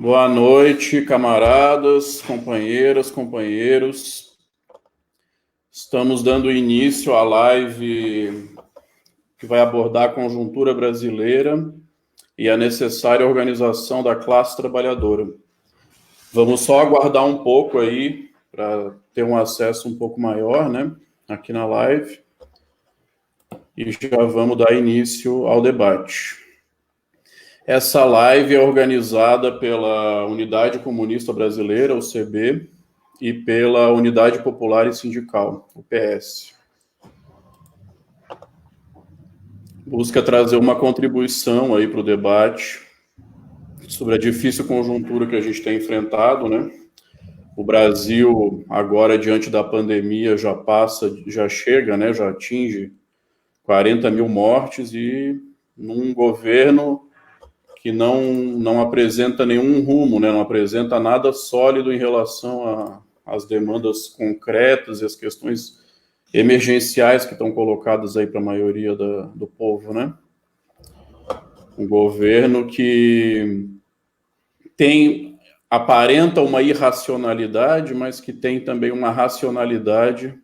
Boa noite, camaradas, companheiras, companheiros. Estamos dando início à live que vai abordar a conjuntura brasileira e a necessária organização da classe trabalhadora. Vamos só aguardar um pouco aí para ter um acesso um pouco maior, né, aqui na live. E já vamos dar início ao debate. Essa live é organizada pela Unidade Comunista Brasileira, UCB, e pela Unidade Popular e Sindical, UPS. Busca trazer uma contribuição aí para o debate sobre a difícil conjuntura que a gente tem enfrentado, né? O Brasil, agora, diante da pandemia, já chega, né? Já atinge 40 mil mortes e num governo que não apresenta nenhum rumo, né? Não apresenta nada sólido em relação às demandas concretas e as questões emergenciais que estão colocadas aí para a maioria do povo, né? Um governo que aparenta uma irracionalidade, mas que tem também uma racionalidade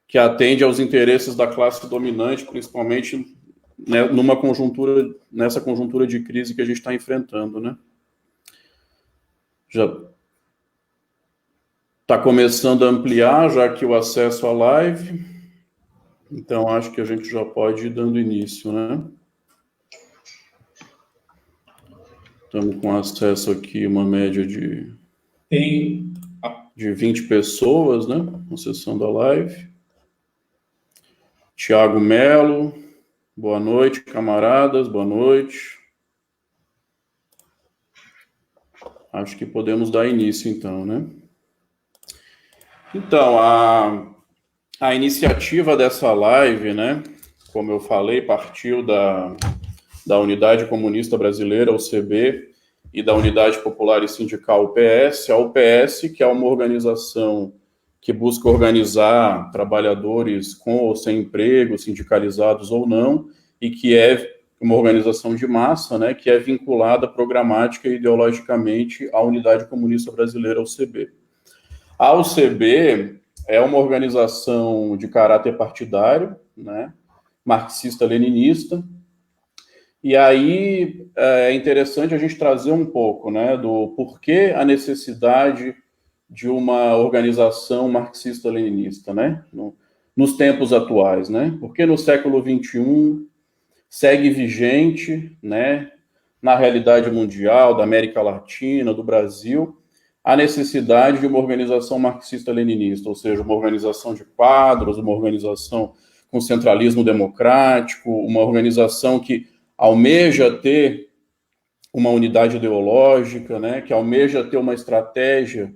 que atende aos interesses da classe dominante, principalmente, né, nessa conjuntura de crise que a gente está enfrentando, né? Já está começando a ampliar já aqui o acesso à live, então acho que a gente já pode ir dando início, né? Estamos com acesso aqui, uma média de 20 pessoas, né? Na sessão da live. Tiago Melo, boa noite, camaradas, boa noite. Acho que podemos dar início, então, né? Então, a iniciativa dessa live, né? Como eu falei, partiu da Unidade Comunista Brasileira, UCB, e da Unidade Popular e Sindical, UPS. A UPS, que é uma organização que busca organizar trabalhadores com ou sem emprego, sindicalizados ou não, e que é uma organização de massa, né, que é vinculada programática e ideologicamente à Unidade Comunista Brasileira, UCB. A UCB é uma organização de caráter partidário, né, marxista-leninista, e aí é interessante a gente trazer um pouco, né, do porquê a necessidade de uma organização marxista-leninista, né, nos tempos atuais, né, porque no século XXI segue vigente, né, na realidade mundial, da América Latina, do Brasil, a necessidade de uma organização marxista-leninista, ou seja, uma organização de quadros, uma organização com centralismo democrático, uma organização que almeja ter uma unidade ideológica, né, que almeja ter uma estratégia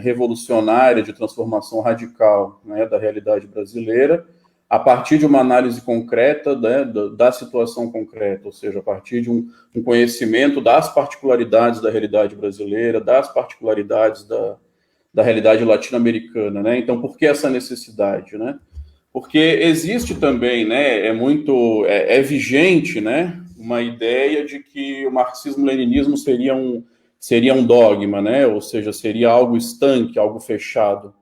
revolucionária de transformação radical, né, da realidade brasileira, a partir de uma análise concreta, né, da situação concreta, ou seja, a partir de um conhecimento das particularidades da realidade brasileira, das particularidades da realidade latino-americana, né? Então, por que essa necessidade, né? Porque existe também, né, é vigente, né, uma ideia de que o marxismo-leninismo seria um dogma, né, ou seja, seria algo estanque, algo fechado.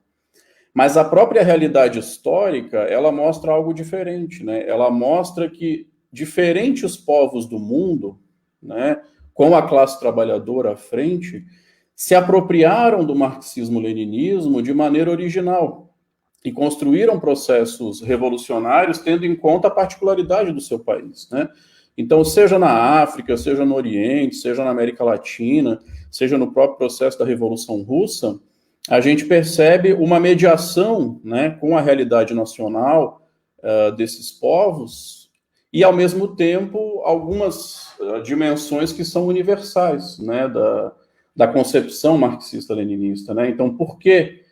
Mas a própria realidade histórica, ela mostra algo diferente, né, ela mostra que diferentes povos do mundo, né, com a classe trabalhadora à frente, se apropriaram do marxismo-leninismo de maneira original, e construíram processos revolucionários tendo em conta a particularidade do seu país, né? Então, seja na África, seja no Oriente, seja na América Latina, seja no próprio processo da Revolução Russa, a gente percebe uma mediação, né, com a realidade nacional desses povos e, ao mesmo tempo, algumas dimensões que são universais, né, da concepção marxista-leninista, né? Então, por que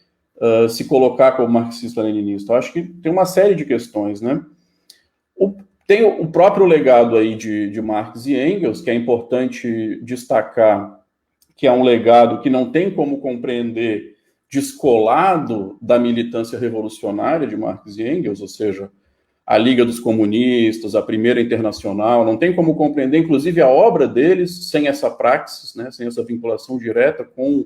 se colocar como marxista-leninista? Eu acho que tem uma série de questões, né? Tem o próprio legado aí de Marx e Engels, que é importante destacar, que é um legado que não tem como compreender descolado da militância revolucionária de Marx e Engels, ou seja, a Liga dos Comunistas, a Primeira Internacional, não tem como compreender, inclusive, a obra deles sem essa praxis, né, sem essa vinculação direta com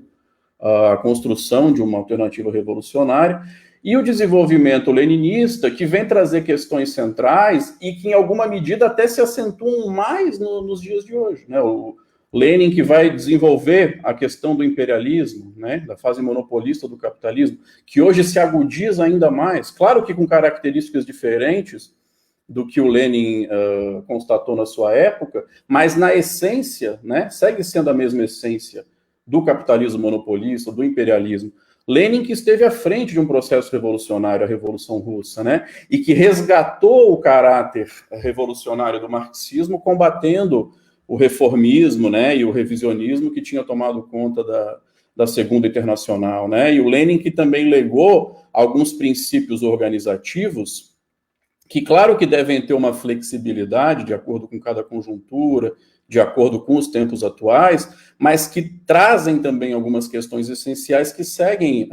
a construção de uma alternativa revolucionária, e o desenvolvimento leninista, que vem trazer questões centrais e que, em alguma medida, até se acentuam mais nos dias de hoje, né? O Lenin, que vai desenvolver a questão do imperialismo, né, da fase monopolista do capitalismo, que hoje se agudiza ainda mais, claro que com características diferentes do que o Lenin constatou na sua época, mas na essência, né, segue sendo a mesma essência do capitalismo monopolista, do imperialismo. Lenin, que esteve à frente de um processo revolucionário, a Revolução Russa, né, e que resgatou o caráter revolucionário do marxismo, combatendo o reformismo, né, e o revisionismo que tinha tomado conta da Segunda Internacional, né, e o Lenin, que também legou alguns princípios organizativos que, claro que devem ter uma flexibilidade de acordo com cada conjuntura, de acordo com os tempos atuais, mas que trazem também algumas questões essenciais que seguem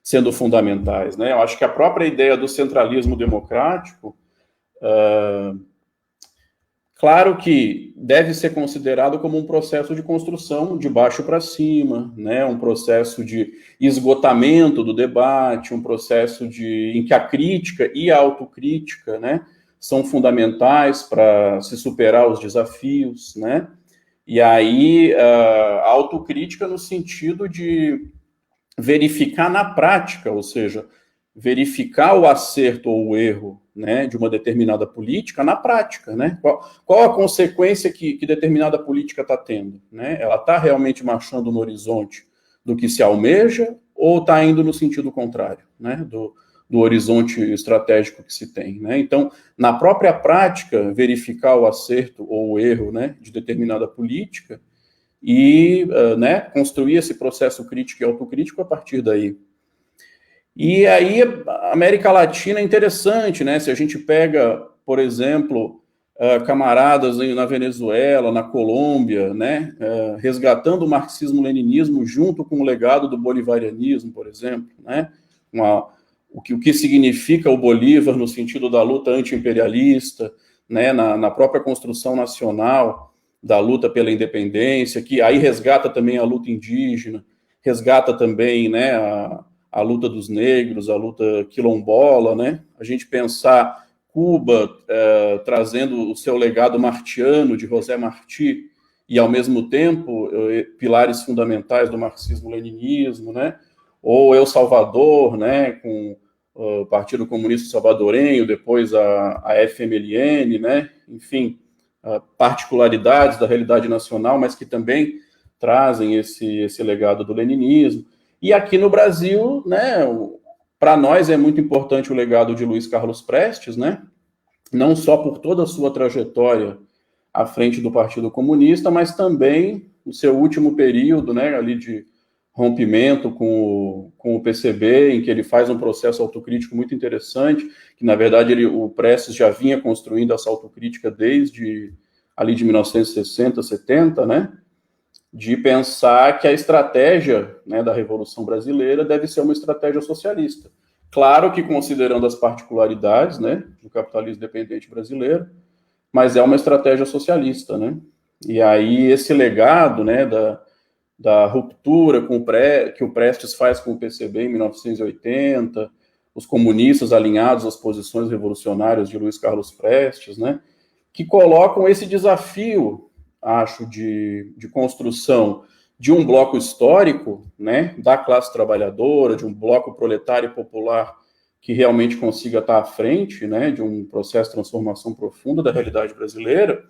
sendo fundamentais, né? Eu acho que a própria ideia do centralismo democrático, claro que deve ser considerado como um processo de construção de baixo para cima, né? Um processo de esgotamento do debate, um processo em que a crítica e a autocrítica, né, são fundamentais para se superar os desafios, né? E aí a autocrítica no sentido de verificar na prática, ou seja, verificar o acerto ou o erro, né, de uma determinada política na prática, né? Qual a consequência que determinada política está tendo, né? Ela está realmente marchando no horizonte do que se almeja ou está indo no sentido contrário, né, do horizonte estratégico que se tem, né? Então, na própria prática, verificar o acerto ou o erro, né, de determinada política e né, construir esse processo crítico e autocrítico a partir daí. E aí, a América Latina é interessante, né? Se a gente pega, por exemplo, camaradas na Venezuela, na Colômbia, né, resgatando o marxismo-leninismo junto com o legado do bolivarianismo, por exemplo, né? O que significa o Bolívar no sentido da luta anti-imperialista, né, na própria construção nacional da luta pela independência, que aí resgata também a luta indígena, resgata também, né, a luta dos negros, a luta quilombola, né? A gente pensar Cuba trazendo o seu legado martiano de José Martí e, ao mesmo tempo, pilares fundamentais do marxismo-leninismo, né? Ou El Salvador, né, com o Partido Comunista Salvadorenho, depois a FMLN, né, enfim, particularidades da realidade nacional, mas que também trazem esse legado do leninismo. E aqui no Brasil, né, para nós é muito importante o legado de Luiz Carlos Prestes, né, não só por toda a sua trajetória à frente do Partido Comunista, mas também o seu último período, né, ali de rompimento com o PCB, em que ele faz um processo autocrítico muito interessante, que, na verdade, o Prestes já vinha construindo essa autocrítica desde ali de 1960, 70, né, de pensar que a estratégia, né, da Revolução Brasileira deve ser uma estratégia socialista. Claro que considerando as particularidades, né, do capitalismo dependente brasileiro, mas é uma estratégia socialista, né? E aí esse legado, né, da ruptura que o Prestes faz com o PCB em 1980, os comunistas alinhados às posições revolucionárias de Luiz Carlos Prestes, né, que colocam esse desafio, acho, de construção de um bloco histórico, né, da classe trabalhadora, de um bloco proletário e popular que realmente consiga estar à frente, né, de um processo de transformação profunda da realidade brasileira,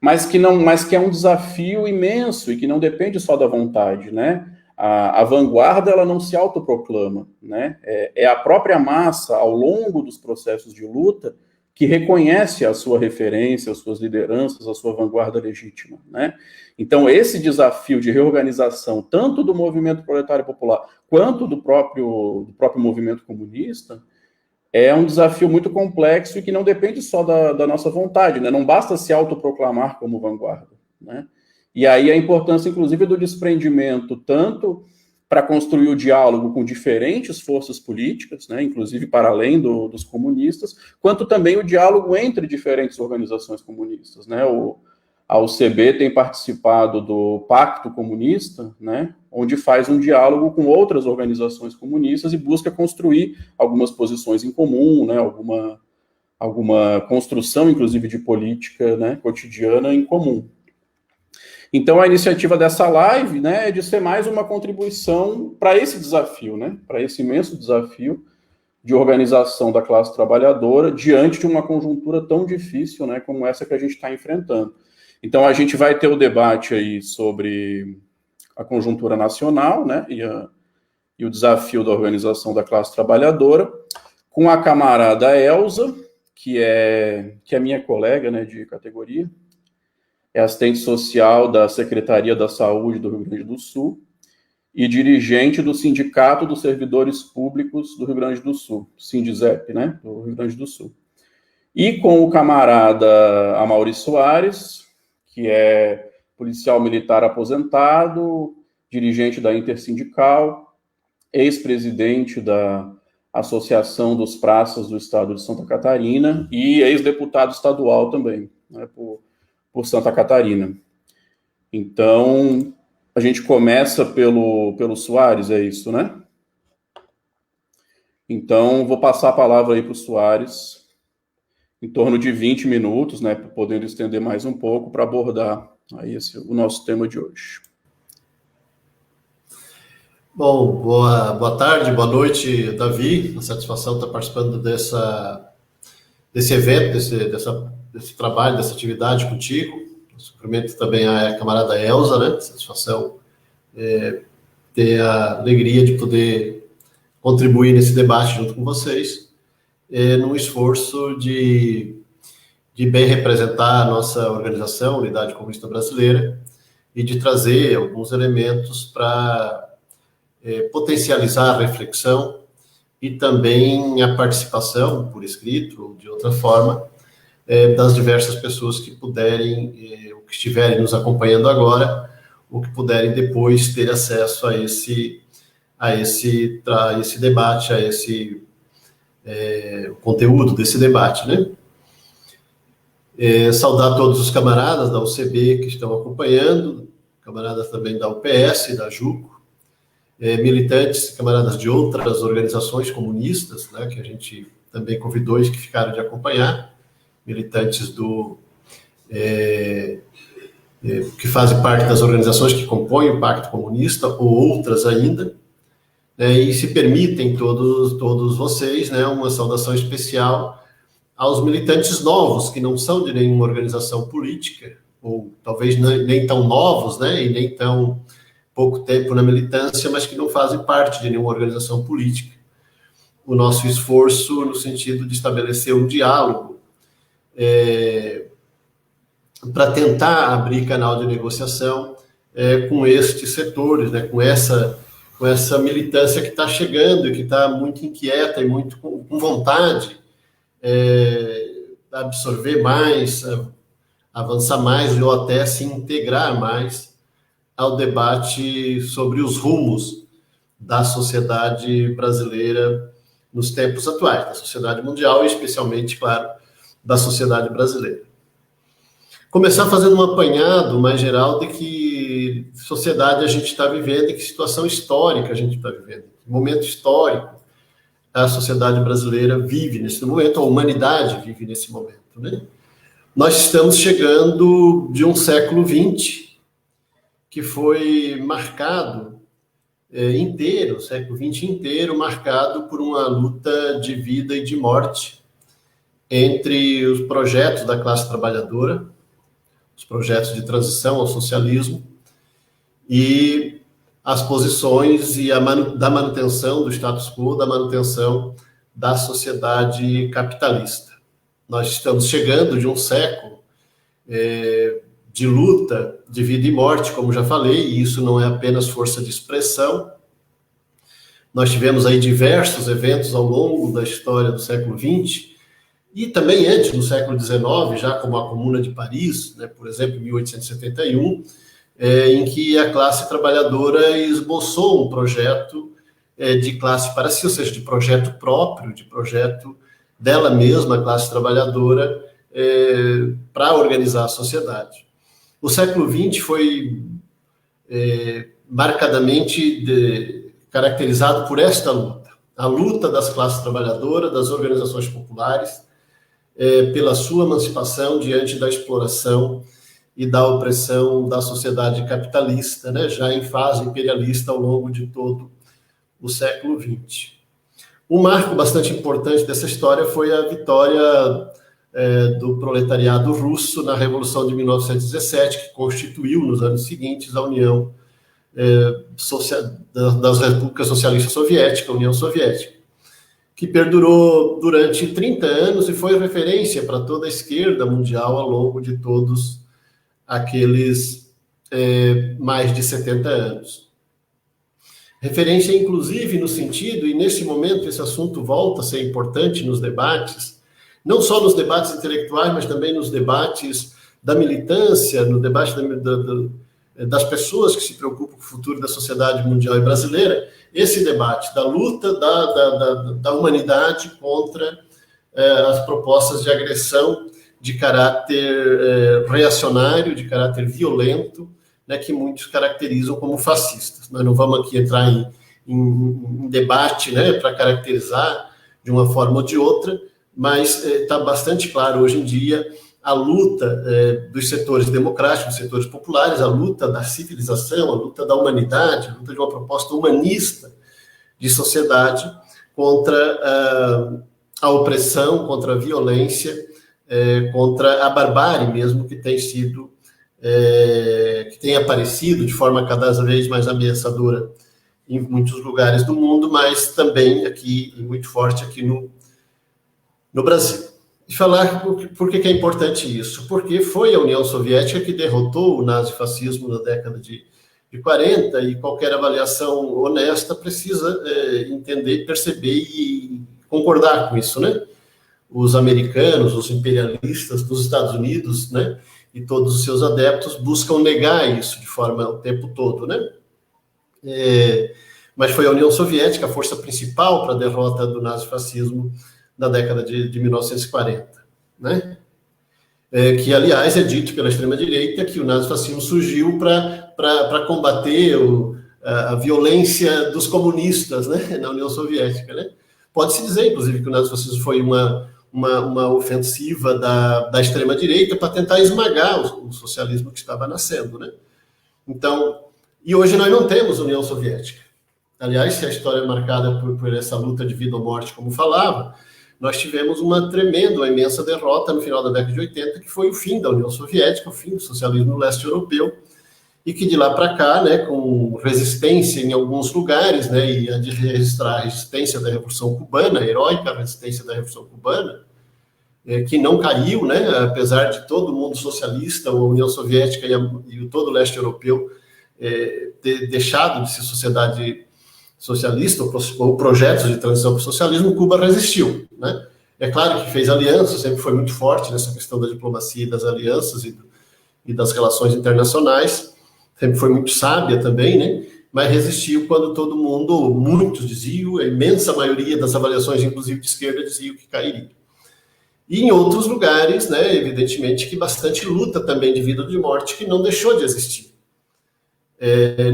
mas que é um desafio imenso e que não depende só da vontade, né? A vanguarda, ela não se autoproclama, né? É a própria massa, ao longo dos processos de luta, que reconhece a sua referência, as suas lideranças, a sua vanguarda legítima, né? Então, esse desafio de reorganização, tanto do movimento proletário popular, quanto do próprio movimento comunista, é um desafio muito complexo e que não depende só da nossa vontade, né? Não basta se autoproclamar como vanguarda, né? E aí a importância, inclusive, do desprendimento tanto para construir o diálogo com diferentes forças políticas, né, inclusive para além dos comunistas, quanto também o diálogo entre diferentes organizações comunistas, né? A UCB tem participado do Pacto Comunista, né, onde faz um diálogo com outras organizações comunistas e busca construir algumas posições em comum, né, alguma construção, inclusive, de política, né, cotidiana em comum. Então, a iniciativa dessa live, né, é de ser mais uma contribuição para esse desafio, né, para esse imenso desafio de organização da classe trabalhadora diante de uma conjuntura tão difícil, né, como essa que a gente está enfrentando. Então, a gente vai ter o debate aí sobre a conjuntura nacional, né, e o desafio da organização da classe trabalhadora, com a camarada Elza, que é minha colega, né, de categoria, é assistente social da Secretaria da Saúde do Rio Grande do Sul e dirigente do Sindicato dos Servidores Públicos do Rio Grande do Sul, Sindizep, né, do Rio Grande do Sul. E com o camarada Amaury Soares, que é policial militar aposentado, dirigente da Intersindical, ex-presidente da Associação dos Praças do Estado de Santa Catarina e ex-deputado estadual também, né, por Santa Catarina. Então, a gente começa pelo Soares, é isso, né? Então, vou passar a palavra aí para o Soares, em torno de 20 minutos, né, podendo estender mais um pouco para abordar aí o nosso tema de hoje. Bom, boa tarde, boa noite, Davi. Uma satisfação estar participando desse evento, desse trabalho, dessa atividade contigo. Cumprimento também a camarada Elza, né? Satisfação ter a alegria de poder contribuir nesse debate junto com vocês, num esforço de bem representar a nossa organização, Unidade Comunista Brasileira, e de trazer alguns elementos para potencializar a reflexão e também a participação, por escrito ou de outra forma, das diversas pessoas que puderem, ou que estiverem nos acompanhando agora, ou que puderem depois ter acesso a esse debate, o conteúdo desse debate, né? Saudar todos os camaradas da UCB que estão acompanhando, camaradas também da UPS, da JUCO, militantes, camaradas de outras organizações comunistas, né, que a gente também convidou e que ficaram de acompanhar, militantes que fazem parte das organizações que compõem o Pacto Comunista, ou outras ainda, e se permitem todos vocês, né, uma saudação especial aos militantes novos, que não são de nenhuma organização política, ou talvez nem tão novos, né, e nem tão pouco tempo na militância, mas que não fazem parte de nenhuma organização política. O nosso esforço no sentido de estabelecer um diálogo para tentar abrir canal de negociação com estes setores, né, com essa militância que está chegando e que está muito inquieta e muito com vontade de absorver mais, avançar mais ou até se integrar mais ao debate sobre os rumos da sociedade brasileira nos tempos atuais, da sociedade mundial e especialmente, claro, da sociedade brasileira. Começar fazendo um apanhado mais geral de que sociedade a gente está vivendo e que situação histórica a gente está vivendo, que momento histórico a sociedade brasileira vive nesse momento, a humanidade vive nesse momento, né? Nós estamos chegando de um século XX, que foi marcado inteiro, o século XX inteiro, marcado por uma luta de vida e de morte entre os projetos da classe trabalhadora, os projetos de transição ao socialismo, e as posições da manutenção do status quo, da manutenção da sociedade capitalista. Nós estamos chegando de um século de luta de vida e morte, como já falei, e isso não é apenas força de expressão. Nós tivemos aí diversos eventos ao longo da história do século XX, e também antes, no século XIX, já como a Comuna de Paris, né, por exemplo, em 1871, em que a classe trabalhadora esboçou um projeto de classe para si, ou seja, de projeto próprio, de projeto dela mesma, a classe trabalhadora, para organizar a sociedade. O século XX foi marcadamente caracterizado por esta luta, a luta das classes trabalhadoras, das organizações populares, pela sua emancipação diante da exploração e da opressão da sociedade capitalista, né, já em fase imperialista ao longo de todo o século XX. Um marco bastante importante dessa história foi a vitória do proletariado russo na Revolução de 1917, que constituiu, nos anos seguintes, a União das Repúblicas Socialistas Soviéticas, a União Soviética, que perdurou durante 30 anos e foi referência para toda a esquerda mundial ao longo de todos aqueles mais de 70 anos. Referência, inclusive, no sentido, e nesse momento esse assunto volta a ser importante nos debates, não só nos debates intelectuais, mas também nos debates da militância, no debate das pessoas que se preocupam com o futuro da sociedade mundial e brasileira, esse debate da luta da humanidade contra as propostas de agressão de caráter reacionário, de caráter violento, né, que muitos caracterizam como fascistas. Nós não vamos aqui entrar em debate, né, para caracterizar de uma forma ou de outra, mas está bastante claro hoje em dia a luta dos setores democráticos, dos setores populares, a luta da civilização, a luta da humanidade, a luta de uma proposta humanista de sociedade contra a opressão, contra a violência, contra a barbárie mesmo que tem sido, que tem aparecido de forma cada vez mais ameaçadora em muitos lugares do mundo, mas também aqui, e muito forte aqui no Brasil. E falar por que é importante isso? Porque foi a União Soviética que derrotou o nazifascismo na década de 40, e qualquer avaliação honesta precisa entender, perceber e concordar com isso, né? Os americanos, os imperialistas dos Estados Unidos, né, e todos os seus adeptos buscam negar isso de forma o tempo todo, né? Mas foi a União Soviética a força principal para a derrota do nazifascismo na década de 1940, né? Que, aliás, é dito pela extrema-direita que o nazifascismo surgiu para combater a violência dos comunistas, né, na União Soviética, né? Pode-se dizer, inclusive, que o nazifascismo foi uma ofensiva da extrema-direita para tentar esmagar o socialismo que estava nascendo, né? Então, e hoje nós não temos União Soviética. Aliás, se a história é marcada por essa luta de vida ou morte, como falava, nós tivemos uma tremenda, uma imensa derrota no final da década de 80, que foi o fim da União Soviética, o fim do socialismo no leste europeu, e que de lá para cá, né, com resistência em alguns lugares, né, e a de registrar a resistência da Revolução Cubana, a heróica resistência da Revolução Cubana, que não caiu, né, apesar de todo o mundo socialista, a União Soviética e todo o leste europeu ter deixado de ser sociedade socialista ou projetos de transição para o socialismo, Cuba resistiu, né? É claro que fez alianças, sempre foi muito forte nessa questão da diplomacia e das alianças e das relações internacionais, sempre foi muito sábia também, né? Mas resistiu quando todo mundo, muitos diziam, a imensa maioria das avaliações, inclusive de esquerda, diziam que cairia. E em outros lugares, né, evidentemente que bastante luta também de vida ou de morte que não deixou de existir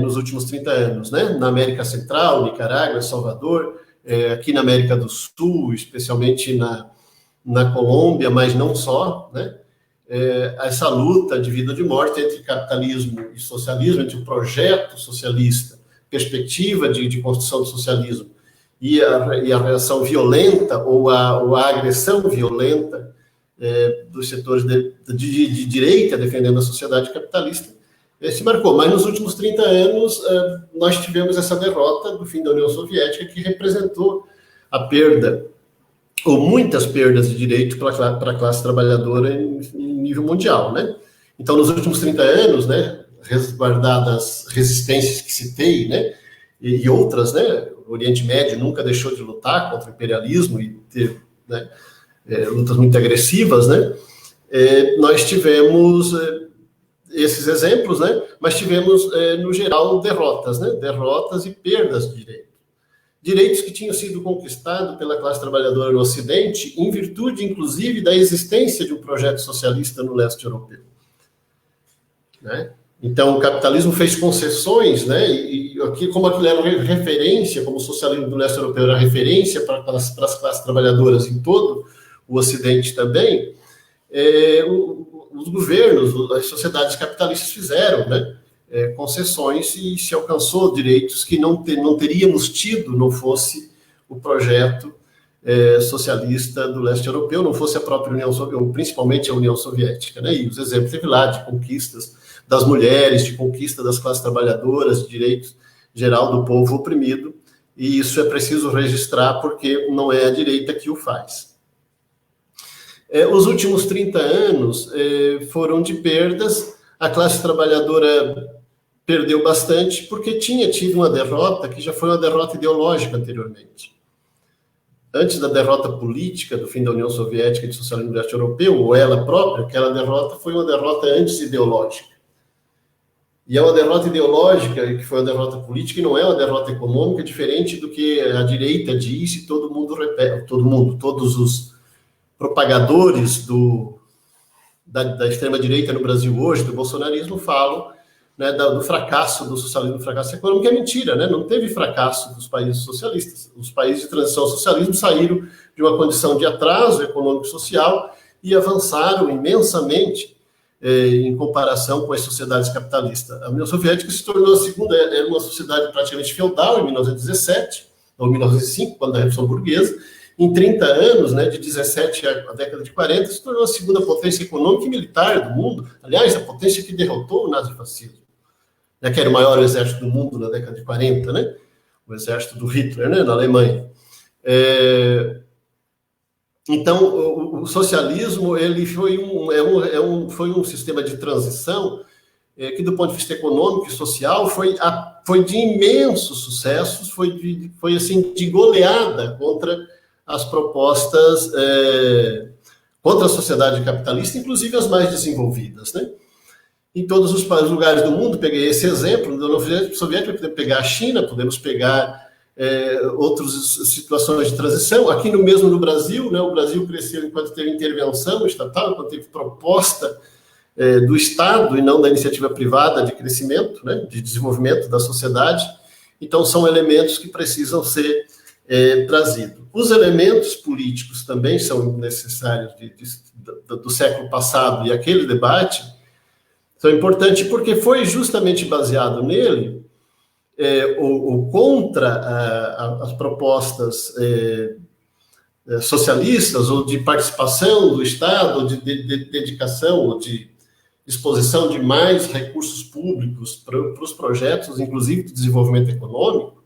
nos últimos 30 anos, né? Na América Central, Nicarágua, Salvador, aqui na América do Sul, especialmente na Colômbia, mas não só, né? Essa luta de vida ou de morte entre capitalismo e socialismo, entre o projeto socialista, perspectiva de construção do socialismo e a reação violenta ou a agressão violenta dos setores de direita defendendo a sociedade capitalista, se marcou. Mas nos últimos 30 anos nós tivemos essa derrota do fim da União Soviética, que representou a perda, ou muitas perdas de direito para a classe trabalhadora em nível mundial, né? Então, nos últimos 30 anos, né, resguardadas resistências que citei, né, e outras, né, o Oriente Médio nunca deixou de lutar contra o imperialismo e ter, né, lutas muito agressivas, né, nós tivemos esses exemplos, né? Mas tivemos, no geral, derrotas, né? Derrotas e perdas de direitos. Direitos que tinham sido conquistados pela classe trabalhadora no Ocidente, em virtude, inclusive, da existência de um projeto socialista no leste europeu. Né? Então, o capitalismo fez concessões, né? E aqui, como aquilo era referência, como o socialismo do leste europeu era referência para as classes trabalhadoras em todo o Ocidente também, os governos, as sociedades capitalistas fizeram, né? Concessões e se alcançou direitos que não teríamos tido não fosse o projeto socialista do leste europeu, não fosse a própria União Soviética, principalmente a União Soviética, né? E os exemplos teve lá de conquistas das mulheres, de conquista das classes trabalhadoras, de direitos geral do povo oprimido, e isso é preciso registrar porque não é a direita que o faz. Os últimos 30 anos foram de perdas, a classe trabalhadora perdeu bastante porque tinha tido uma derrota que já foi uma derrota ideológica anteriormente. Antes da derrota política do fim da União Soviética e do socialismo leste europeu, ou ela própria, aquela derrota foi uma derrota antes ideológica. E é uma derrota ideológica, que foi uma derrota política, e não é uma derrota econômica, diferente do que a direita diz e todo mundo repete, todos os propagadores da extrema-direita no Brasil hoje, do bolsonarismo, falam, né, do fracasso do socialismo, do fracasso econômico, é mentira, né? Não teve fracasso dos países socialistas. Os países de transição ao socialismo saíram de uma condição de atraso econômico e social e avançaram imensamente em comparação com as sociedades capitalistas. A União Soviética se tornou a segunda, era uma sociedade praticamente feudal em 1917, ou 1905, quando a Revolução Burguesa. Em 30 anos, né, de 17 à década de 40, se tornou a segunda potência econômica e militar do mundo. Aliás, a potência que derrotou o nazifascismo, né, que era o maior exército do mundo na década de 40, né, o exército do Hitler, né, na Alemanha. Então, o socialismo ele foi um sistema de transição que, do ponto de vista econômico e social, foi de imensos sucessos, foi assim, de goleada contra as propostas, contra a sociedade capitalista, inclusive as mais desenvolvidas, né? Em todos os lugares do mundo, peguei esse exemplo, da União Soviética, podemos pegar a China, podemos pegar outras situações de transição. Aqui mesmo no Brasil, né, o Brasil cresceu enquanto teve intervenção estatal, enquanto teve proposta do Estado e não da iniciativa privada de crescimento, né, de desenvolvimento da sociedade. Então, são elementos que precisam ser trazidos. Os elementos políticos também são necessários do século passado, e aquele debate são importantes porque foi justamente baseado nele ou contra as propostas socialistas, ou de participação do Estado, ou de dedicação, ou de disposição de mais recursos públicos para os projetos, inclusive de desenvolvimento econômico.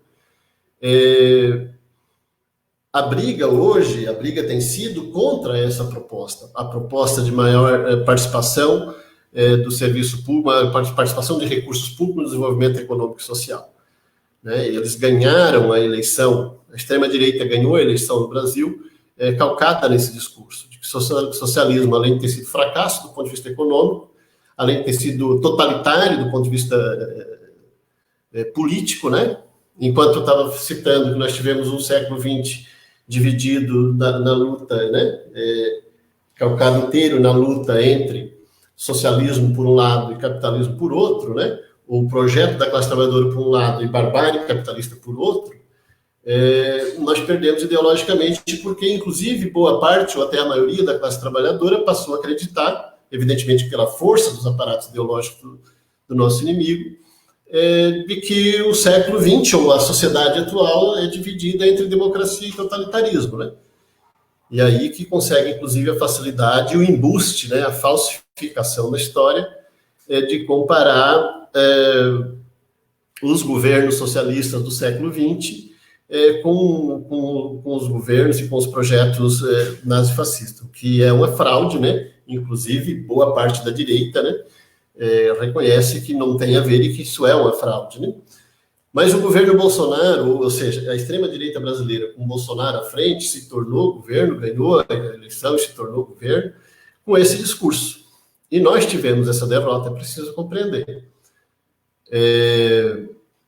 A briga tem sido contra essa proposta, a proposta de maior participação do serviço público, participação de recursos públicos no desenvolvimento econômico e social. Né? Eles ganharam a eleição, a extrema-direita ganhou a eleição no Brasil, calcada nesse discurso, de que o socialismo, além de ter sido fracasso do ponto de vista econômico, além de ter sido totalitário do ponto de vista político, né? Enquanto eu estava citando que nós tivemos um século XX dividido na luta, né? Calcado inteiro na luta entre socialismo por um lado e capitalismo por outro, né? O projeto da classe trabalhadora por um lado e barbárie capitalista por outro, nós perdemos ideologicamente porque, inclusive, boa parte ou até a maioria da classe trabalhadora passou a acreditar, evidentemente pela força dos aparatos ideológicos do nosso inimigo, de que o século XX, ou a sociedade atual, é dividida entre democracia e totalitarismo, né? E aí que consegue, inclusive, a facilidade, o embuste, né, a falsificação da história, de comparar os governos socialistas do século XX com os governos e com os projetos nazifascistas, o que é uma fraude, né? Inclusive, boa parte da direita, né, reconhece que não tem a ver e que isso é uma fraude, né? Mas o governo Bolsonaro, ou seja, a extrema-direita brasileira, com Bolsonaro à frente, se tornou governo, ganhou a eleição e se tornou governo, com esse discurso. E nós tivemos essa derrota, é preciso compreender.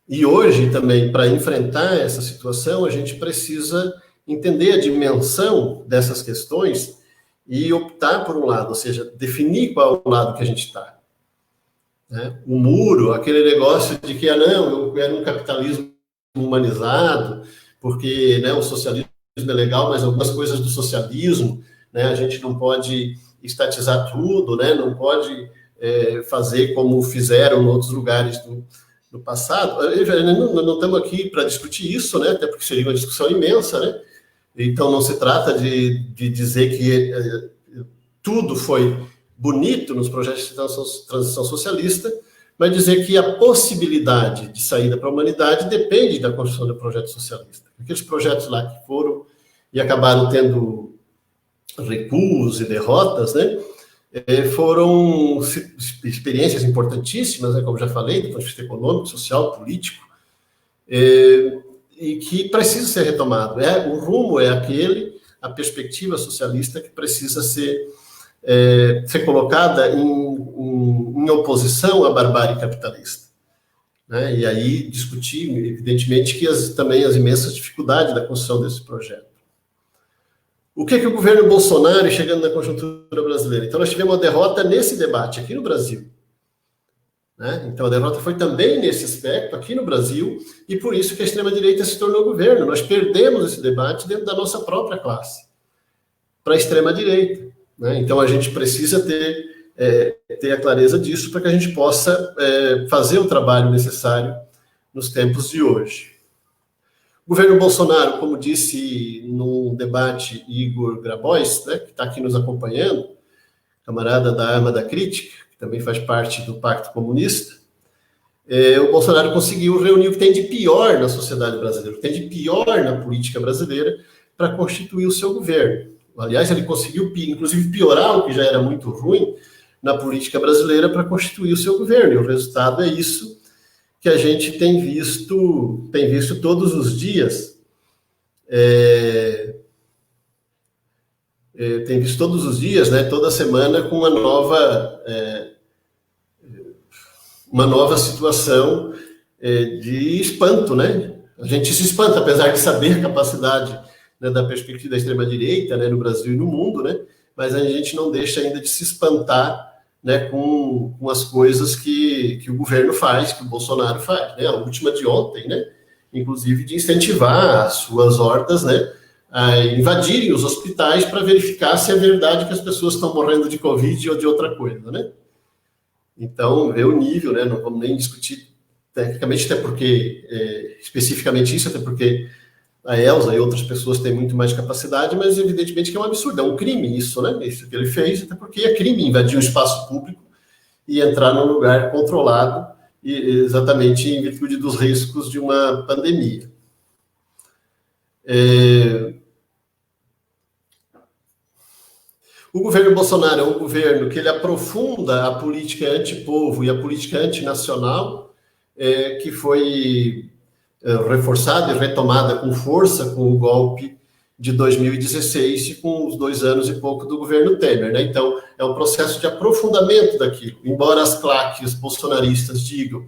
E hoje também, para enfrentar essa situação, a gente precisa entender a dimensão dessas questões e optar por um lado, ou seja, definir qual é o lado que a gente está. Né? O muro, aquele negócio de que, não, eu quero um capitalismo humanizado, porque, né, o socialismo é legal, mas algumas coisas do socialismo, né, a gente não pode estatizar tudo, né, não pode fazer como fizeram em outros lugares do passado. Não estamos aqui para discutir isso, né, até porque seria uma discussão imensa, né? Então não se trata de dizer que tudo foi bonito nos projetos de transição socialista, mas dizer que a possibilidade de saída para a humanidade depende da construção do projeto socialista. Aqueles projetos lá que foram e acabaram tendo recuos e derrotas, né, foram experiências importantíssimas, né, como já falei, do ponto de vista econômico, social, político, e que precisa ser retomado. O rumo é aquele, a perspectiva socialista que precisa ser colocada em oposição à barbárie capitalista. Né? E aí discutir, evidentemente, que também as imensas dificuldades da construção desse projeto. O que o governo Bolsonaro, chegando na conjuntura brasileira? Então, nós tivemos uma derrota nesse debate, aqui no Brasil. Né? Então, a derrota foi também nesse aspecto, aqui no Brasil, e por isso que a extrema-direita se tornou governo. Nós perdemos esse debate dentro da nossa própria classe, para a extrema-direita. Né? Então, a gente precisa ter a clareza disso para que a gente possa fazer o trabalho necessário nos tempos de hoje. O governo Bolsonaro, como disse no debate Igor Grabois, né, que está aqui nos acompanhando, camarada da Arma da Crítica, que também faz parte do Pacto Comunista, o Bolsonaro conseguiu reunir o que tem de pior na sociedade brasileira, o que tem de pior na política brasileira, para constituir o seu governo. Aliás, ele conseguiu, inclusive, piorar o que já era muito ruim na política brasileira para constituir o seu governo. E o resultado é isso que a gente tem visto todos os dias. Tem visto todos os dias, né, toda semana, com uma nova situação de espanto, né? A gente se espanta, apesar de saber a capacidade, né, da perspectiva da extrema-direita, né, no Brasil e no mundo, né? Mas a gente não deixa ainda de se espantar, né, com as coisas que o governo faz, que o Bolsonaro faz. Né? A última de ontem, né, inclusive de incentivar as suas hordas, né, a invadirem os hospitais para verificar se é verdade que as pessoas estão morrendo de Covid ou de outra coisa. Né? Então, vê o nível, né, não vamos nem discutir tecnicamente, até porque, especificamente isso, até porque a Elza e outras pessoas têm muito mais capacidade, mas evidentemente que é um absurdo, é um crime isso, né? Isso que ele fez, até porque é crime invadir um espaço público e entrar num lugar controlado, exatamente em virtude dos riscos de uma pandemia. O governo Bolsonaro é um governo que ele aprofunda a política antipovo e a política antinacional, que foi reforçada e retomada com força com o golpe de 2016 e com os 2 anos e pouco do governo Temer. Né? Então, é um processo de aprofundamento daquilo. Embora as claques bolsonaristas digam,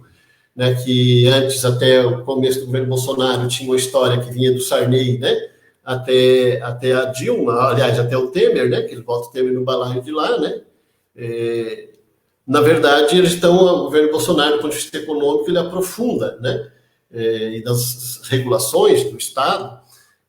né, que antes, até o começo do governo Bolsonaro, tinha uma história que vinha do Sarney, né, até a Dilma, aliás, até o Temer, né, que ele bota o Temer no balaio de lá, né, na verdade, o governo Bolsonaro, do ponto de vista econômico, ele aprofunda, né, e das regulações do Estado,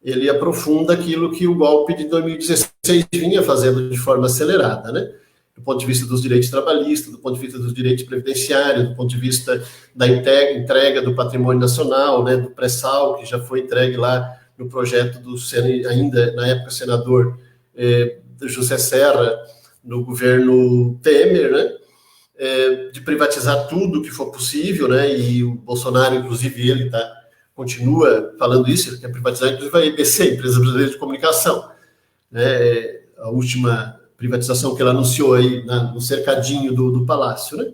ele aprofunda aquilo que o golpe de 2016 vinha fazendo de forma acelerada, né? Do ponto de vista dos direitos trabalhistas, do ponto de vista dos direitos previdenciários, do ponto de vista da entrega do patrimônio nacional, né, do pré-sal, que já foi entregue lá no projeto do ainda, na época, senador José Serra, no governo Temer, né? De privatizar tudo que for possível, né? E o Bolsonaro, inclusive, ele continua falando isso, ele quer privatizar, inclusive, a EBC, Empresa Brasileira de Comunicação, né? A última privatização que ela anunciou aí no cercadinho do Palácio, né?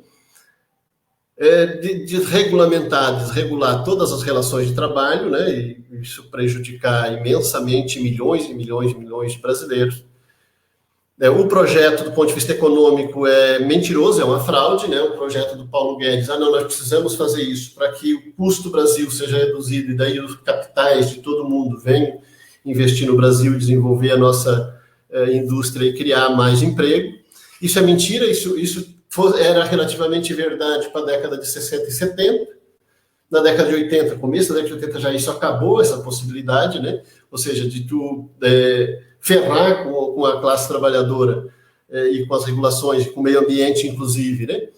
De desregular todas as relações de trabalho, né? E isso prejudicar imensamente milhões e milhões e milhões de brasileiros. O projeto, do ponto de vista econômico, é mentiroso, é uma fraude, né? O projeto do Paulo Guedes, não, nós precisamos fazer isso para que o custo do Brasil seja reduzido e daí os capitais de todo mundo venham investir no Brasil e desenvolver a nossa indústria e criar mais emprego. Isso é mentira, isso era relativamente verdade para a década de 60 e 70. Na década de 80, começo da década de 80, já isso acabou, essa possibilidade, né? Ou seja, de tu ferrar com a classe trabalhadora e com as regulações, com o meio ambiente, inclusive, né?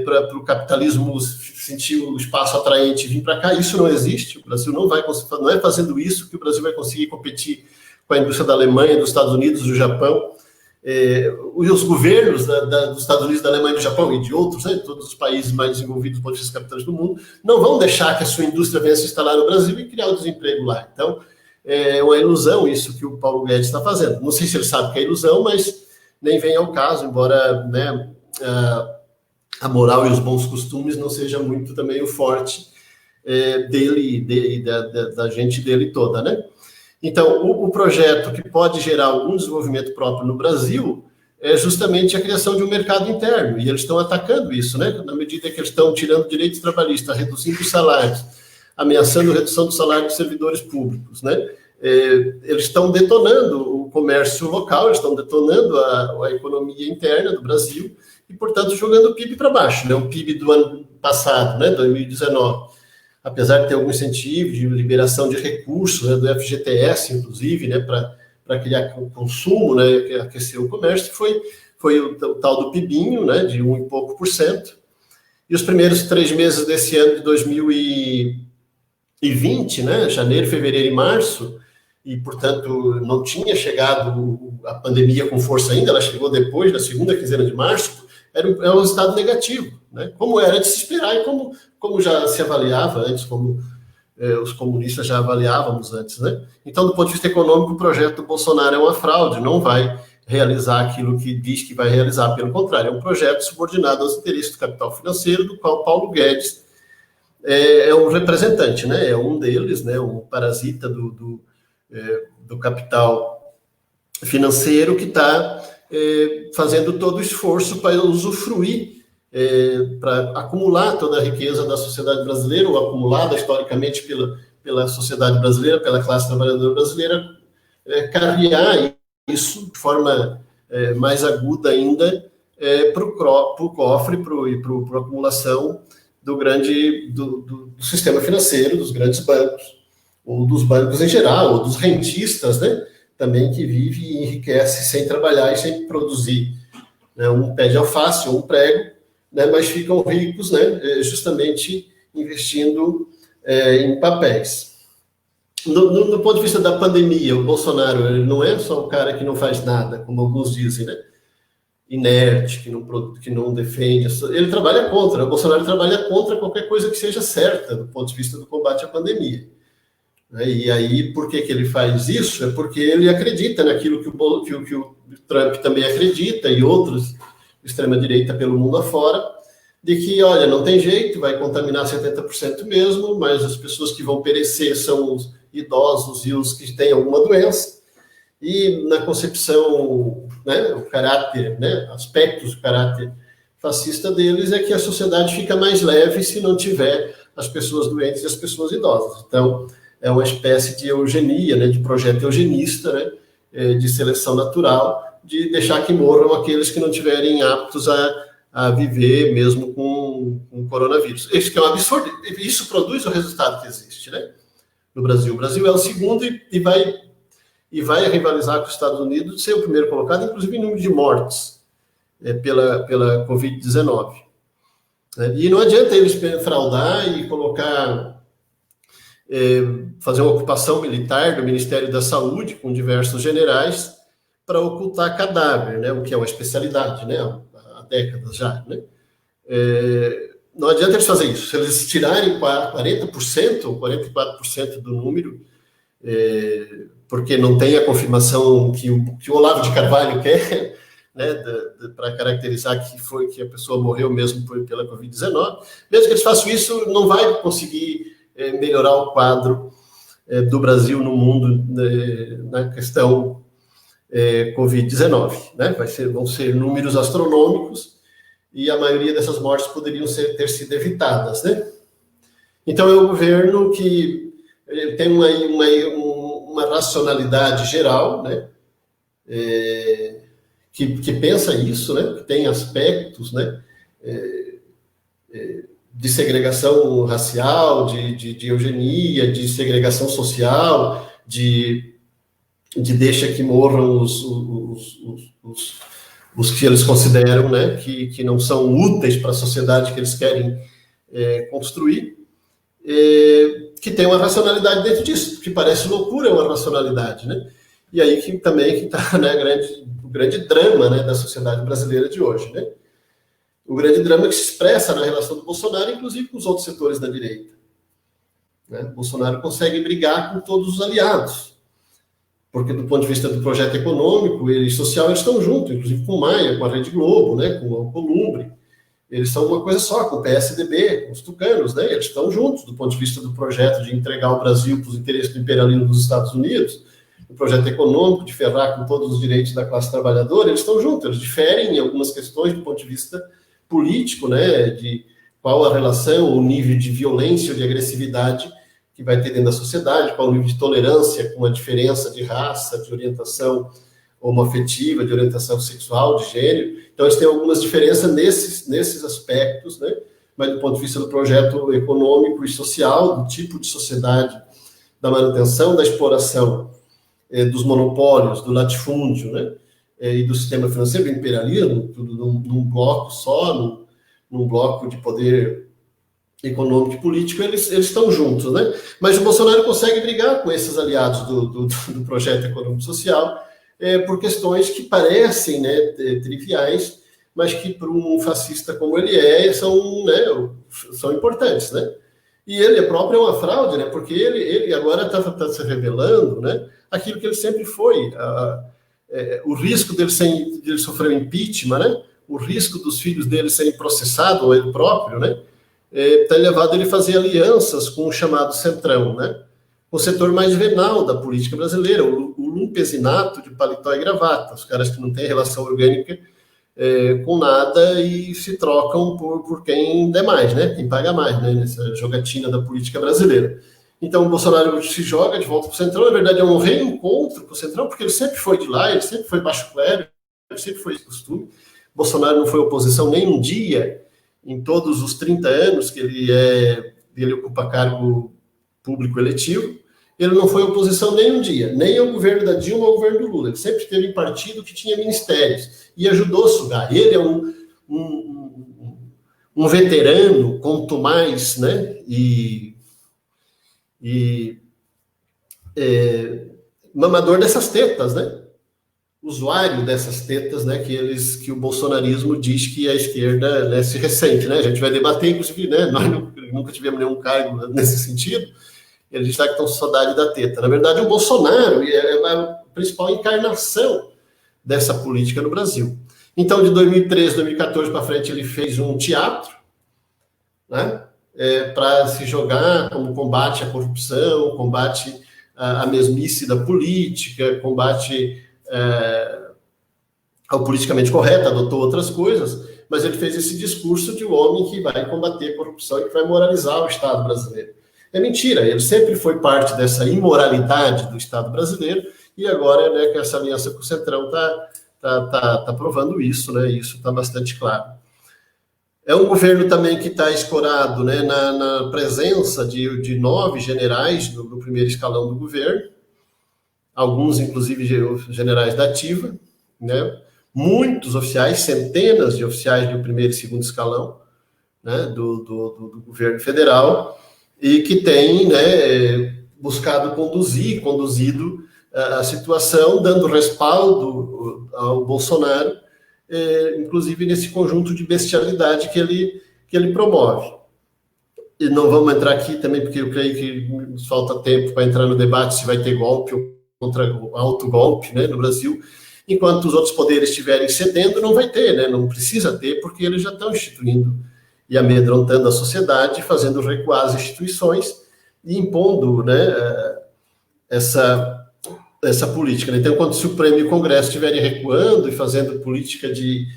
Para o capitalismo sentir o espaço atraente e vir para cá. Isso não existe. O Brasil não é fazendo isso que o Brasil vai conseguir competir com a indústria da Alemanha, dos Estados Unidos, do Japão. Os governos dos Estados Unidos, da Alemanha, do Japão e de outros, né, todos os países mais desenvolvidos, ponto de vista capitais do mundo, não vão deixar que a sua indústria venha se instalar no Brasil e criar o desemprego lá. Então, é uma ilusão isso que o Paulo Guedes está fazendo. Não sei se ele sabe que é ilusão, mas nem vem ao caso, embora, né, a moral e os bons costumes não seja muito também o forte dele e da gente dele toda, né? Então, o projeto que pode gerar algum desenvolvimento próprio no Brasil é justamente a criação de um mercado interno, e eles estão atacando isso, né? Na medida que eles estão tirando direitos trabalhistas, reduzindo os salários, ameaçando a redução do salário dos servidores públicos, né? Eles estão detonando o comércio local, eles estão detonando a economia interna do Brasil e, portanto, jogando o PIB para baixo, né? O PIB do ano passado, né, 2019, apesar de ter algum incentivo de liberação de recursos, né, do FGTS, inclusive, né, para criar consumo, né, aquecer o comércio, foi o tal do PIBinho, né, de 1 e pouco por cento. E os primeiros 3 meses desse ano de 2020, né, janeiro, fevereiro e março, e, portanto, não tinha chegado a pandemia com força ainda, ela chegou depois, na segunda quinzena de março, era um resultado negativo, né, como era de se esperar e como já se avaliava antes, como os comunistas já avaliávamos antes, né? Então, do ponto de vista econômico, o projeto do Bolsonaro é uma fraude, não vai realizar aquilo que diz que vai realizar, pelo contrário, é um projeto subordinado aos interesses do capital financeiro, do qual Paulo Guedes é um representante, né? É um deles, né? Um parasita do capital financeiro que está fazendo todo o esforço para usufruir, para acumular toda a riqueza da sociedade brasileira, ou acumulada historicamente pela sociedade brasileira, pela classe trabalhadora brasileira, carrear isso de forma mais aguda ainda para o cofre e para a acumulação do sistema financeiro, dos grandes bancos, ou dos bancos em geral, ou dos rentistas, né, também, que vive e enriquece sem trabalhar e sem produzir, né, um pé de alface ou um prego, né, mas ficam ricos, né, justamente investindo em papéis. No ponto de vista da pandemia, o Bolsonaro, ele não é só o cara que não faz nada, como alguns dizem, né, inerte, que não defende, ele trabalha contra, o Bolsonaro trabalha contra qualquer coisa que seja certa do ponto de vista do combate à pandemia. E aí, por que ele faz isso? É porque ele acredita naquilo que o Trump também acredita, e outros extrema-direita pelo mundo afora, de que, olha, não tem jeito, vai contaminar 70% mesmo, mas as pessoas que vão perecer são os idosos e os que têm alguma doença. E na concepção, né, o caráter, né, aspectos do caráter fascista deles é que a sociedade fica mais leve se não tiver as pessoas doentes e as pessoas idosas. Então, é uma espécie de eugenia, né, de projeto eugenista, né, de seleção natural, de deixar que morram aqueles que não tiverem aptos a viver mesmo com o coronavírus. Isso que é um absurdo. Isso produz o resultado que existe, né, no Brasil. O Brasil é o segundo e vai rivalizar com os Estados Unidos, ser o primeiro colocado, inclusive em número de mortes pela Covid-19. E não adianta eles fraudar e colocar... fazer uma ocupação militar do Ministério da Saúde com diversos generais para ocultar cadáver, né, o que é uma especialidade, né, há décadas já, né. Não adianta eles fazerem isso. Se eles tirarem 40% ou 44% do número, porque não tem a confirmação que o Olavo de Carvalho quer, né, para caracterizar que a pessoa morreu mesmo pela Covid-19, mesmo que eles façam isso, não vai conseguir melhorar o quadro do Brasil no mundo, na questão Covid-19, né? Vão ser números astronômicos e a maioria dessas mortes poderiam ter sido evitadas, né? Então, é um governo que tem uma racionalidade geral, né? Que pensa isso, né? Que tem aspectos, né? De segregação racial, de eugenia, de segregação social, de deixa que morram os que eles consideram, né, que não são úteis para a sociedade que eles querem construir, que tem uma racionalidade dentro disso, que parece loucura uma racionalidade, né? E aí que também está, né, o grande drama, né, da sociedade brasileira de hoje, né? O grande drama que se expressa na relação do Bolsonaro, inclusive com os outros setores da direita, né? O Bolsonaro consegue brigar com todos os aliados, porque do ponto de vista do projeto econômico e social, eles estão juntos, inclusive com o Maia, com a Rede Globo, né, com o Alcolumbre. Eles são uma coisa só, com o PSDB, com os tucanos, né, eles estão juntos do ponto de vista do projeto de entregar o Brasil para os interesses do imperialismo dos Estados Unidos, o projeto econômico de ferrar com todos os direitos da classe trabalhadora, eles estão juntos, eles diferem em algumas questões do ponto de vista político, né, de qual a relação, o nível de violência ou de agressividade que vai ter dentro da sociedade, qual o nível de tolerância com a diferença de raça, de orientação homoafetiva, de orientação sexual, de gênero. Então, eles têm algumas diferenças nesses aspectos, né? Mas do ponto de vista do projeto econômico e social, do tipo de sociedade, da manutenção da exploração, dos monopólios, do latifúndio, né? E do sistema financeiro, do imperialismo, tudo num bloco só, num bloco de poder econômico e político, eles estão juntos, né? Mas o Bolsonaro consegue brigar com esses aliados do projeto econômico-social por questões que parecem, né, triviais, mas que para um fascista como ele são importantes, né? E ele próprio é uma fraude, né? Porque ele agora está se revelando, né? Aquilo que ele sempre foi, o risco dele sofrer um impeachment, né? O risco dos filhos dele serem processados, ou ele próprio, né? Tem levado ele a fazer alianças com o chamado Centrão, né? O setor mais venal da política brasileira, o lumpesinato de paletó e gravata, os caras que não têm relação orgânica com nada e se trocam por quem der mais, né? Quem paga mais, né? Nessa jogatina da política brasileira. Então, o Bolsonaro se joga de volta para o Centrão, na verdade é um reencontro com o Centrão, porque ele sempre foi de lá, ele sempre foi baixo clero, ele sempre foi esse costume. Bolsonaro não foi oposição nem um dia em todos os 30 anos que ele ocupa cargo público eletivo, ele não foi oposição nem um dia, nem ao governo da Dilma ou ao governo do Lula. Ele sempre teve em partido que tinha ministérios e ajudou a sugar. Ele é um veterano, quanto mais, né? Mamador dessas tetas, né? Usuário dessas tetas, né, que o bolsonarismo diz que a esquerda, né, se ressente, né? A gente vai debater, inclusive, né? Nós nunca tivemos nenhum cargo nesse sentido. E a gente está com saudade da teta. Na verdade, o Bolsonaro é a principal encarnação dessa política no Brasil. Então, de 2013, 2014 para frente, ele fez um teatro, né? Para se jogar como combate à corrupção, combate à mesmice da política, combate ao politicamente correto, adotou outras coisas, mas ele fez esse discurso de um homem que vai combater a corrupção e que vai moralizar o Estado brasileiro. É mentira, ele sempre foi parte dessa imoralidade do Estado brasileiro e agora, né, que essa aliança com o Centrão está provando isso, né? Isso está bastante claro. É um governo também que está escorado, né, na presença de 9 generais no primeiro escalão do governo, alguns, inclusive, generais da ativa, né? Muitos oficiais, centenas de oficiais do primeiro e segundo escalão, né, do governo federal, e que tem, né, conduzido a situação, dando respaldo ao Bolsonaro, inclusive nesse conjunto de bestialidade que ele promove. E não vamos entrar aqui também, porque eu creio que nos falta tempo para entrar no debate se vai ter golpe ou contra o autogolpe, né, no Brasil. Enquanto os outros poderes estiverem cedendo, não vai ter, né? Não precisa ter, porque eles já estão instituindo e amedrontando a sociedade, fazendo recuar as instituições e impondo, né, essa essa política, né? Então, enquanto o Supremo e o Congresso estiverem recuando e fazendo política de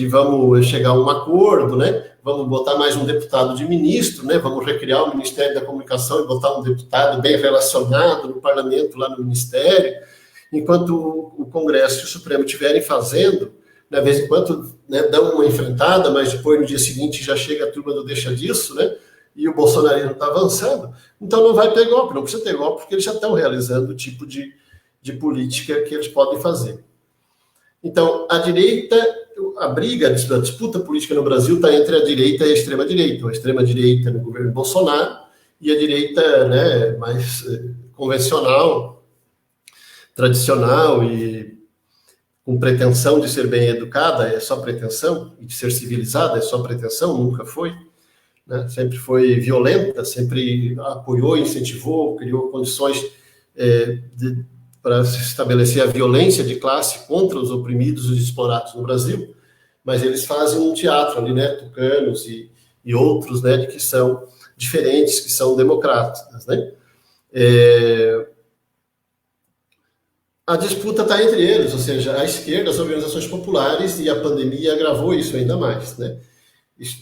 vamos chegar a um acordo, né? Vamos botar mais um deputado de ministro, né? Vamos recriar o Ministério da Comunicação e botar um deputado bem relacionado no parlamento, lá no ministério, enquanto o Congresso e o Supremo estiverem fazendo, de vez em quando, né, dão uma enfrentada, mas depois no dia seguinte já chega a turma do deixa disso, né? E o bolsonarismo está avançando, então não vai ter golpe, não precisa ter golpe, porque eles já estão realizando o tipo de política que eles podem fazer. Então, a direita, a briga, a disputa política no Brasil está entre a direita e a extrema-direita. A extrema-direita no governo Bolsonaro e a direita, né, mais convencional, tradicional e com pretensão de ser bem educada, é só pretensão, e de ser civilizada, é só pretensão, nunca foi. Né? Sempre foi violenta, sempre apoiou, incentivou, criou condições para se estabelecer a violência de classe contra os oprimidos e os explorados no Brasil, mas eles fazem um teatro ali, né, tucanos e outros, né, de que são diferentes, que são democratas, né? A disputa está entre eles, ou seja, a esquerda, as organizações populares, e a pandemia agravou isso ainda mais, né?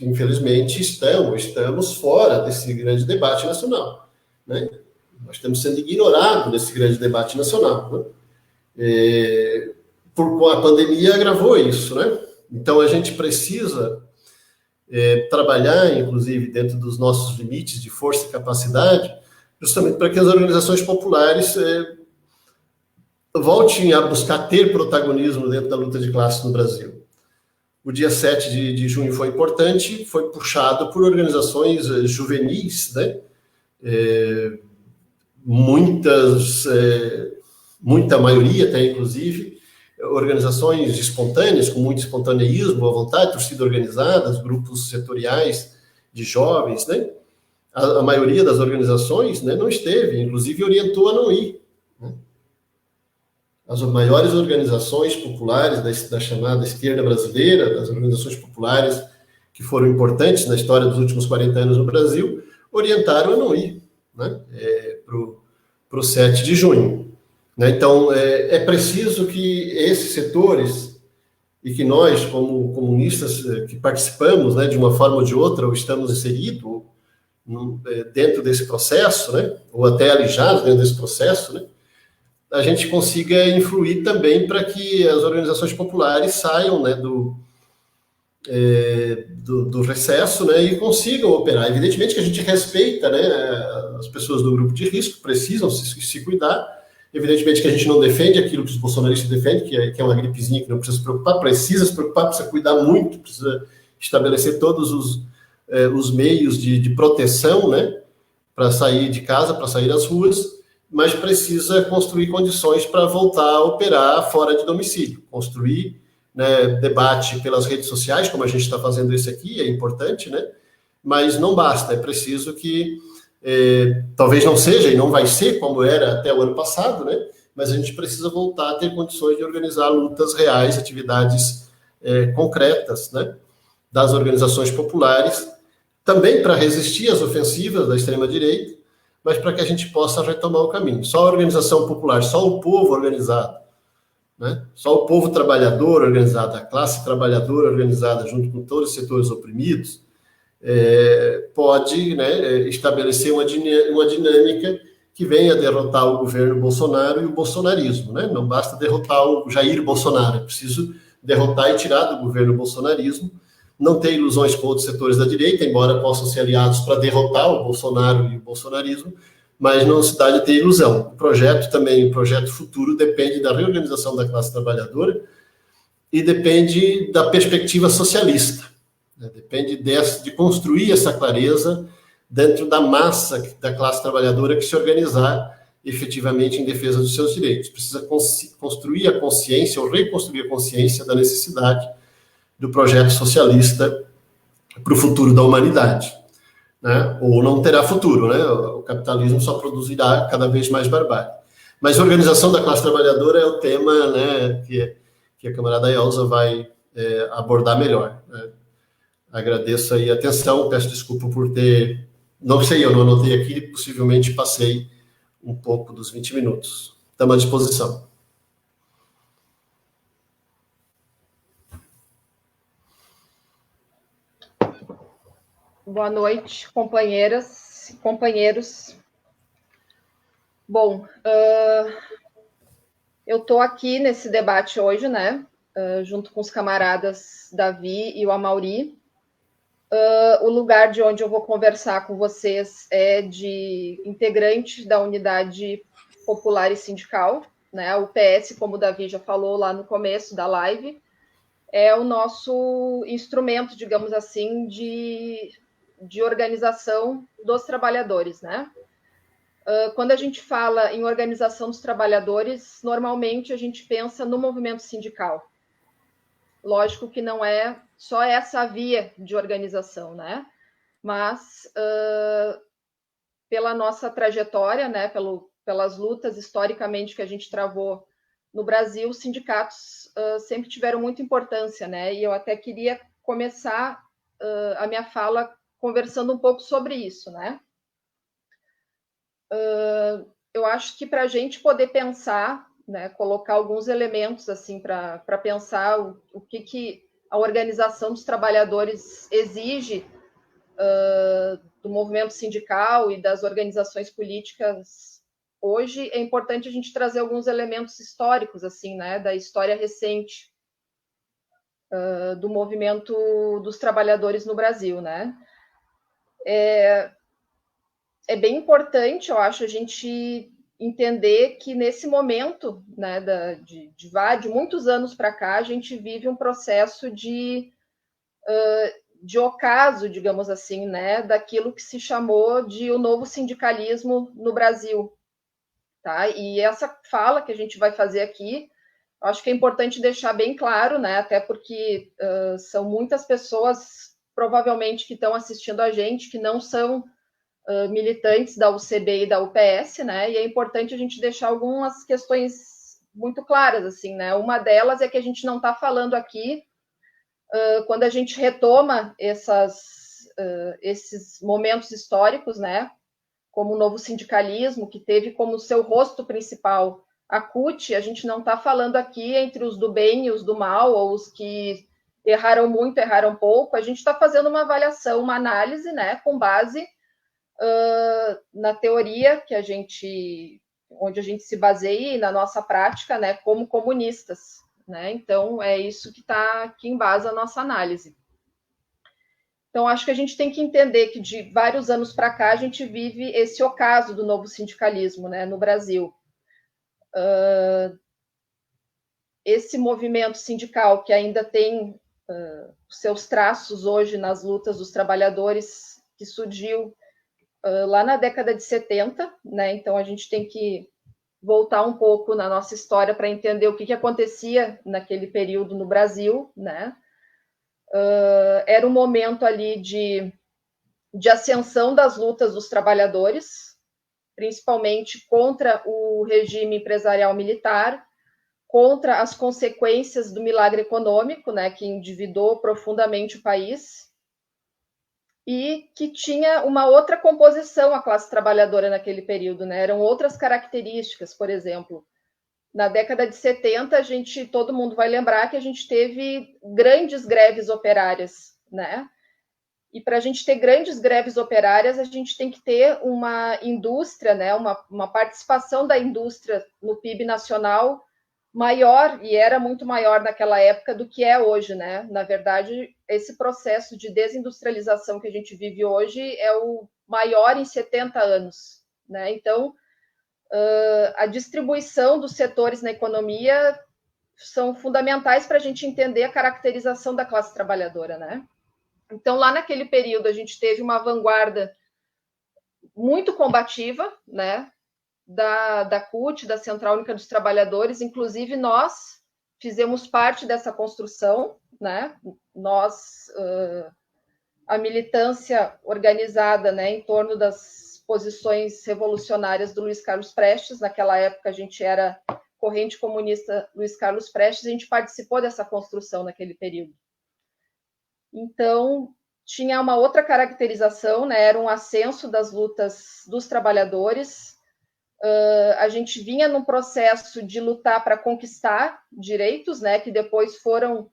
Infelizmente, estamos fora desse grande debate nacional, né? Nós estamos sendo ignorados nesse grande debate nacional, né? A pandemia agravou isso, né? Então, a gente precisa trabalhar, inclusive, dentro dos nossos limites de força e capacidade, justamente para que as organizações populares voltem a buscar ter protagonismo dentro da luta de classe no Brasil. O dia 7 de junho foi importante, foi puxado por organizações juvenis, né? Muita maioria até, inclusive, organizações espontâneas, com muito espontaneísmo, boa vontade, torcida organizada, grupos setoriais de jovens, né? A maioria das organizações, né, não esteve, inclusive orientou a não ir. Né? As maiores organizações populares da chamada esquerda brasileira, das organizações populares que foram importantes na história dos últimos 40 anos no Brasil, orientaram a não ir, né, para o 7 de junho. Né? Então, é preciso que esses setores, e que nós, como comunistas, que participamos, né, de uma forma ou de outra, ou estamos inseridos dentro desse processo, né, ou até alijados dentro desse processo, né, a gente consiga influir também para que as organizações populares saiam, né, do recesso, né, e consigam operar. Evidentemente que a gente respeita, né, as pessoas do grupo de risco, precisam se cuidar. Evidentemente que a gente não defende aquilo que os bolsonaristas defendem, que é uma gripezinha que não precisa se preocupar, precisa se preocupar, precisa cuidar muito, precisa estabelecer todos os meios de proteção, né, para sair de casa, para sair às ruas, mas precisa construir condições para voltar a operar fora de domicílio, construir, né, debate pelas redes sociais, como a gente está fazendo isso aqui, é importante, né, mas não basta, é preciso que, talvez não seja e não vai ser como era até o ano passado, né, mas a gente precisa voltar a ter condições de organizar lutas reais, atividades concretas, né, das organizações populares, também para resistir às ofensivas da extrema-direita, mas para que a gente possa retomar o caminho. Só a organização popular, só o povo organizado, né? Só o povo trabalhador organizado, a classe trabalhadora organizada, junto com todos os setores oprimidos, pode, né, estabelecer uma dinâmica que venha derrotar o governo Bolsonaro e o bolsonarismo. Né? Não basta derrotar o Jair Bolsonaro, é preciso derrotar e tirar do governo o bolsonarismo, não ter ilusões com outros setores da direita, embora possam ser aliados para derrotar o Bolsonaro e o bolsonarismo, mas não se dá de ter ilusão. O projeto futuro, depende da reorganização da classe trabalhadora e depende da perspectiva socialista. Né? Depende de construir essa clareza dentro da massa da classe trabalhadora que se organizar efetivamente em defesa dos seus direitos. Precisa construir a consciência ou reconstruir a consciência da necessidade do projeto socialista para o futuro da humanidade, né? Ou não terá futuro, né? O capitalismo só produzirá cada vez mais barbárie. Mas a organização da classe trabalhadora é o tema, né, que a camarada Elza vai abordar melhor. Né? Agradeço aí a atenção, peço desculpa por ter... Não sei, eu não anotei aqui, possivelmente passei um pouco dos 20 minutos. Estamos à disposição. Boa noite, companheiras e companheiros. Bom, eu estou aqui nesse debate hoje, né, junto com os camaradas Davi e o Amauri. O lugar de onde eu vou conversar com vocês é de integrante da Unidade Popular e Sindical, né, o UPS, como o Davi já falou lá no começo da live, é o nosso instrumento, digamos assim, de organização dos trabalhadores, né? Quando a gente fala em organização dos trabalhadores, normalmente a gente pensa no movimento sindical. Lógico que não é só essa via de organização, né? Mas pela nossa trajetória, né? Pelas lutas historicamente que a gente travou no Brasil, os sindicatos sempre tiveram muita importância, né? E eu até queria começar a minha fala conversando um pouco sobre isso, né? Eu acho que para a gente poder pensar, né, colocar alguns elementos assim para pensar o que a organização dos trabalhadores exige do movimento sindical e das organizações políticas hoje, é importante a gente trazer alguns elementos históricos, assim, né, da história recente do movimento dos trabalhadores no Brasil, né? É bem importante, eu acho, a gente entender que nesse momento, né, de muitos anos para cá, a gente vive um processo de ocaso, digamos assim, né, daquilo que se chamou de o novo sindicalismo no Brasil, tá? E essa fala que a gente vai fazer aqui, acho que é importante deixar bem claro, né, até porque são muitas pessoas, provavelmente, que estão assistindo a gente, que não são militantes da UCB e da UPS, né, e é importante a gente deixar algumas questões muito claras, assim, né, uma delas é que a gente não está falando aqui quando a gente retoma esses momentos históricos, né, como o novo sindicalismo, que teve como seu rosto principal a CUT, a gente não está falando aqui entre os do bem e os do mal, ou os que erraram muito, erraram pouco, a gente está fazendo uma avaliação, uma análise, né, com base na teoria onde a gente se baseia e na nossa prática, né, como comunistas, né? Então, é isso que está aqui em base a nossa análise. Então, acho que a gente tem que entender que de vários anos para cá a gente vive esse ocaso do novo sindicalismo, né, no Brasil. Esse movimento sindical que ainda tem seus traços hoje nas lutas dos trabalhadores, que surgiu lá na década de 70, né? Então, a gente tem que voltar um pouco na nossa história para entender o que acontecia naquele período no Brasil, né? Era um momento ali de ascensão das lutas dos trabalhadores, principalmente contra o regime empresarial militar, contra as consequências do milagre econômico, né, que endividou profundamente o país, e que tinha uma outra composição a classe trabalhadora naquele período, né? Eram outras características, por exemplo. Na década de 70, todo mundo vai lembrar que a gente teve grandes greves operárias, né? E para a gente ter grandes greves operárias, a gente tem que ter uma indústria, né? Uma participação da indústria no PIB nacional maior, e era muito maior naquela época do que é hoje, né? Na verdade, esse processo de desindustrialização que a gente vive hoje é o maior em 70 anos, né? Então, a distribuição dos setores na economia são fundamentais para a gente entender a caracterização da classe trabalhadora, né? Então, lá naquele período, a gente teve uma vanguarda muito combativa, né? Da CUT, da Central Única dos Trabalhadores, inclusive nós fizemos parte dessa construção, né? Nós, a militância organizada, né, em torno das posições revolucionárias do Luiz Carlos Prestes, naquela época a gente era corrente comunista Luiz Carlos Prestes, a gente participou dessa construção naquele período. Então, tinha uma outra caracterização, né, era um ascenso das lutas dos trabalhadores, A gente vinha num processo de lutar para conquistar direitos, né, que depois foram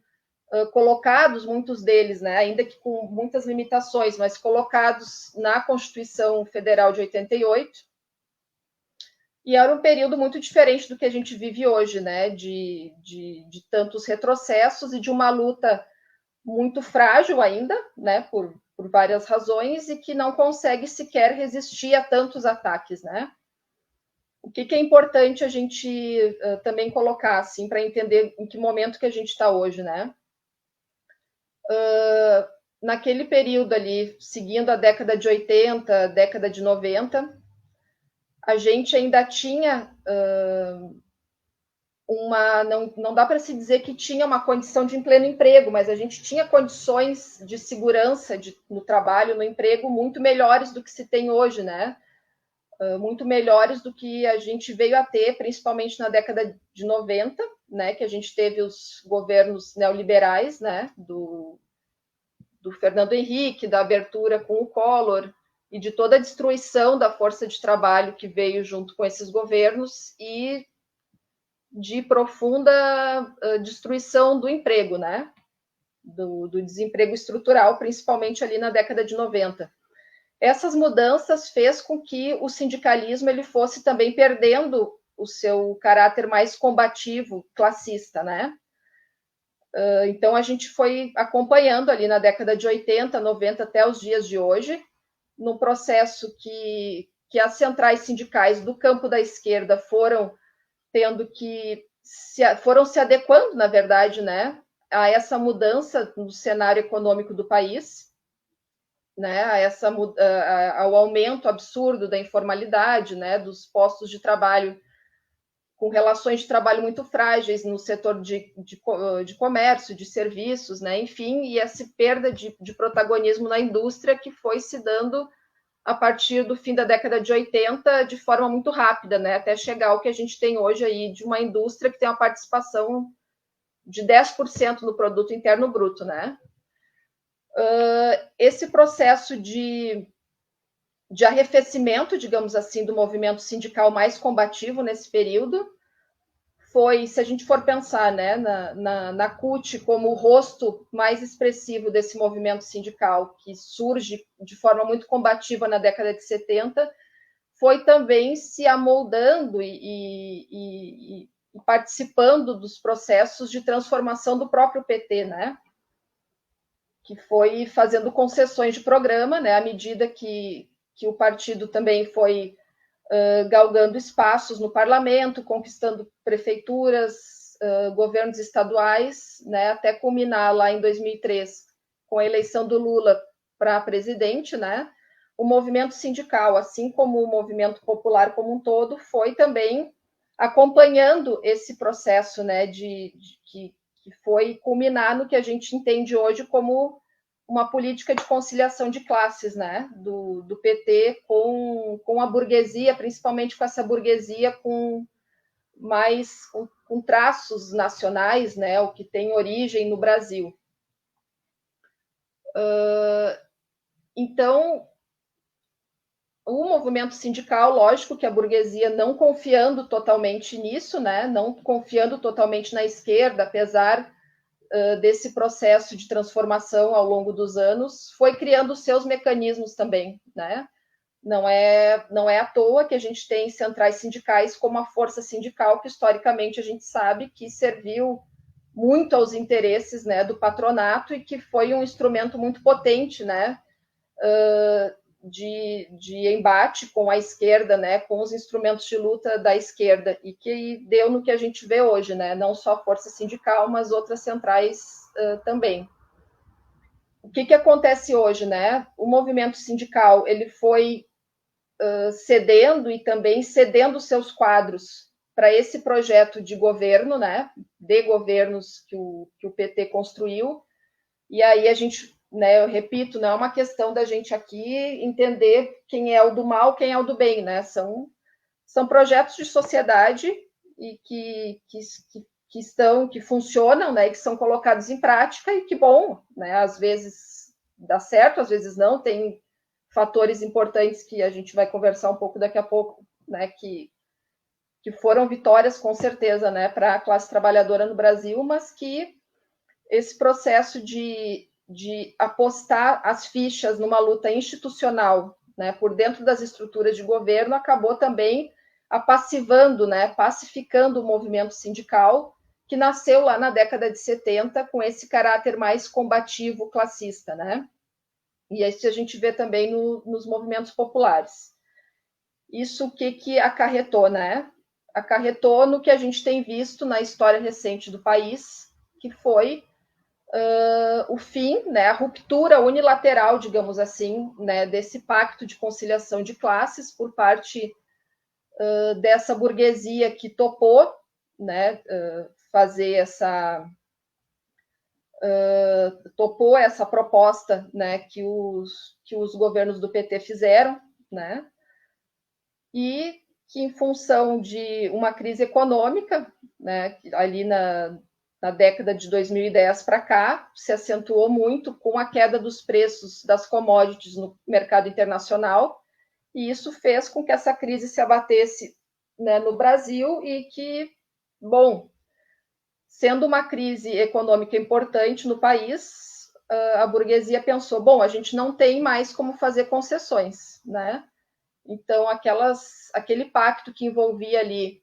colocados, muitos deles, né, ainda que com muitas limitações, mas colocados na Constituição Federal de 88. E era um período muito diferente do que a gente vive hoje, né, de tantos retrocessos e de uma luta muito frágil ainda, né, por várias razões, e que não consegue sequer resistir a tantos ataques, né. O que é importante a gente também colocar, assim, para entender em que momento que a gente está hoje, né? Naquele período ali, seguindo a década de 80, década de 90, a gente ainda tinha não dá para se dizer que tinha uma condição de pleno emprego, mas a gente tinha condições de segurança no trabalho, no emprego, muito melhores do que se tem hoje, né? Muito melhores do que a gente veio a ter, principalmente na década de 90, né, que a gente teve os governos neoliberais, né, do Fernando Henrique, da abertura com o Collor, e de toda a destruição da força de trabalho que veio junto com esses governos, e de profunda destruição do emprego, né, do desemprego estrutural, principalmente ali na década de 90. Essas mudanças fez com que o sindicalismo ele fosse também perdendo o seu caráter mais combativo, classista, né? Então, a gente foi acompanhando ali na década de 80, 90 até os dias de hoje, num processo que as centrais sindicais do campo da esquerda foram se adequando, na verdade, né, a essa mudança no cenário econômico do país, né, ao aumento absurdo da informalidade, né, dos postos de trabalho com relações de trabalho muito frágeis no setor de comércio, de serviços, né, enfim, e essa perda de protagonismo na indústria que foi se dando a partir do fim da década de 80 de forma muito rápida, né, até chegar ao que a gente tem hoje aí de uma indústria que tem uma participação de 10% no produto interno bruto, né. Esse processo de arrefecimento, digamos assim, do movimento sindical mais combativo nesse período foi, se a gente for pensar, né, na CUT como o rosto mais expressivo desse movimento sindical, que surge de forma muito combativa na década de 70, foi também se amoldando e participando dos processos de transformação do próprio PT, né? Que foi fazendo concessões de programa, né, à medida que o partido também foi galgando espaços no parlamento, conquistando prefeituras, governos estaduais, né, até culminar lá em 2003 com a eleição do Lula para presidente, né? O movimento sindical, assim como o movimento popular como um todo, foi também acompanhando esse processo, né, que foi culminar no que a gente entende hoje como uma política de conciliação de classes, né, do PT com a burguesia, principalmente com essa burguesia com traços nacionais, né, o que tem origem no Brasil. Então, o movimento sindical, lógico que a burguesia não confiando totalmente nisso, né, não confiando totalmente na esquerda, apesar desse processo de transformação ao longo dos anos, foi criando seus mecanismos também, né? Não é à toa que a gente tem centrais sindicais como a força sindical, que historicamente a gente sabe que serviu muito aos interesses, né, do patronato, e que foi um instrumento muito potente, né, de embate com a esquerda, né, com os instrumentos de luta da esquerda, e que deu no que a gente vê hoje, né, não só a força sindical, mas outras centrais também. O que acontece hoje, né? O movimento sindical ele foi cedendo e também cedendo seus quadros para esse projeto de governo, né, de governos que o PT construiu, e aí a gente, né, eu repito, não é uma questão da gente aqui entender quem é o do mal, quem é o do bem, né, são projetos de sociedade e que funcionam, né, e que são colocados em prática, e que bom, né, às vezes dá certo, às vezes não, tem fatores importantes que a gente vai conversar um pouco daqui a pouco, né, que que foram vitórias, com certeza, né, para a classe trabalhadora no Brasil, mas que esse processo de apostar as fichas numa luta institucional, né, por dentro das estruturas de governo, acabou também apassivando, né, pacificando o movimento sindical, que nasceu lá na década de 70 com esse caráter mais combativo classista, né? E isso a gente vê também nos movimentos populares. Isso o que acarretou, né? Acarretou no que a gente tem visto na história recente do país, que foi o fim, né, a ruptura unilateral, digamos assim, né, desse pacto de conciliação de classes por parte dessa burguesia que topou, né, fazer topou essa proposta, né, que os governos do PT fizeram, né, e que em função de uma crise econômica, né, ali na década de 2010 para cá, se acentuou muito com a queda dos preços das commodities no mercado internacional, e isso fez com que essa crise se abatesse, né, no Brasil e que, bom, sendo uma crise econômica importante no país, a burguesia pensou, bom, a gente não tem mais como fazer concessões, né? Então, aquele pacto que envolvia ali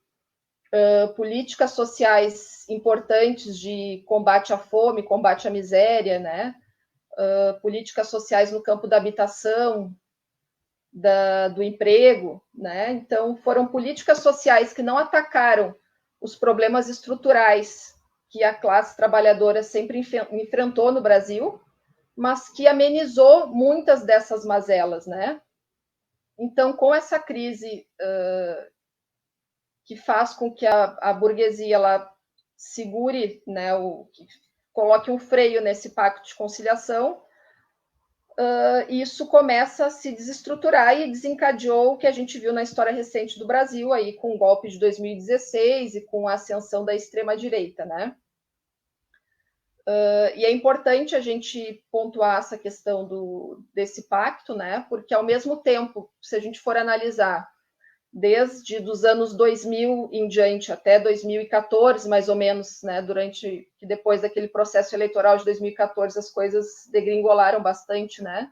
políticas sociais importantes de combate à fome, combate à miséria, né? Políticas sociais no campo da habitação, do emprego, né? Então, foram políticas sociais que não atacaram os problemas estruturais que a classe trabalhadora sempre enfrentou no Brasil, mas que amenizou muitas dessas mazelas, né? Então, com essa crise que faz com que a burguesia ela segure, né, coloque um freio nesse pacto de conciliação, isso começa a se desestruturar e desencadeou o que a gente viu na história recente do Brasil, aí, com o golpe de 2016 e com a ascensão da extrema-direita, né? E é importante a gente pontuar essa questão desse pacto, né? Porque, ao mesmo tempo, se a gente for analisar desde os anos 2000 em diante até 2014, mais ou menos, né, depois daquele processo eleitoral de 2014, as coisas degringolaram bastante, né?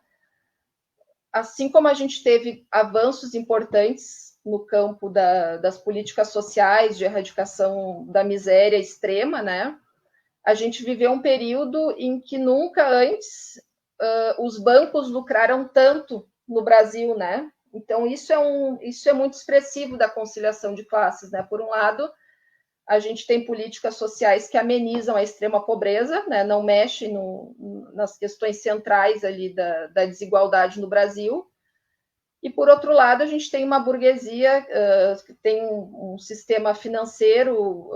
Assim como a gente teve avanços importantes no campo das políticas sociais, de erradicação da miséria extrema, né? A gente viveu um período em que nunca antes os bancos lucraram tanto no Brasil, né? Então, isso é muito expressivo da conciliação de classes, né? Por um lado, a gente tem políticas sociais que amenizam a extrema pobreza, né? Não mexe nas questões centrais ali da desigualdade no Brasil. E, por outro lado, a gente tem uma burguesia que tem um sistema financeiro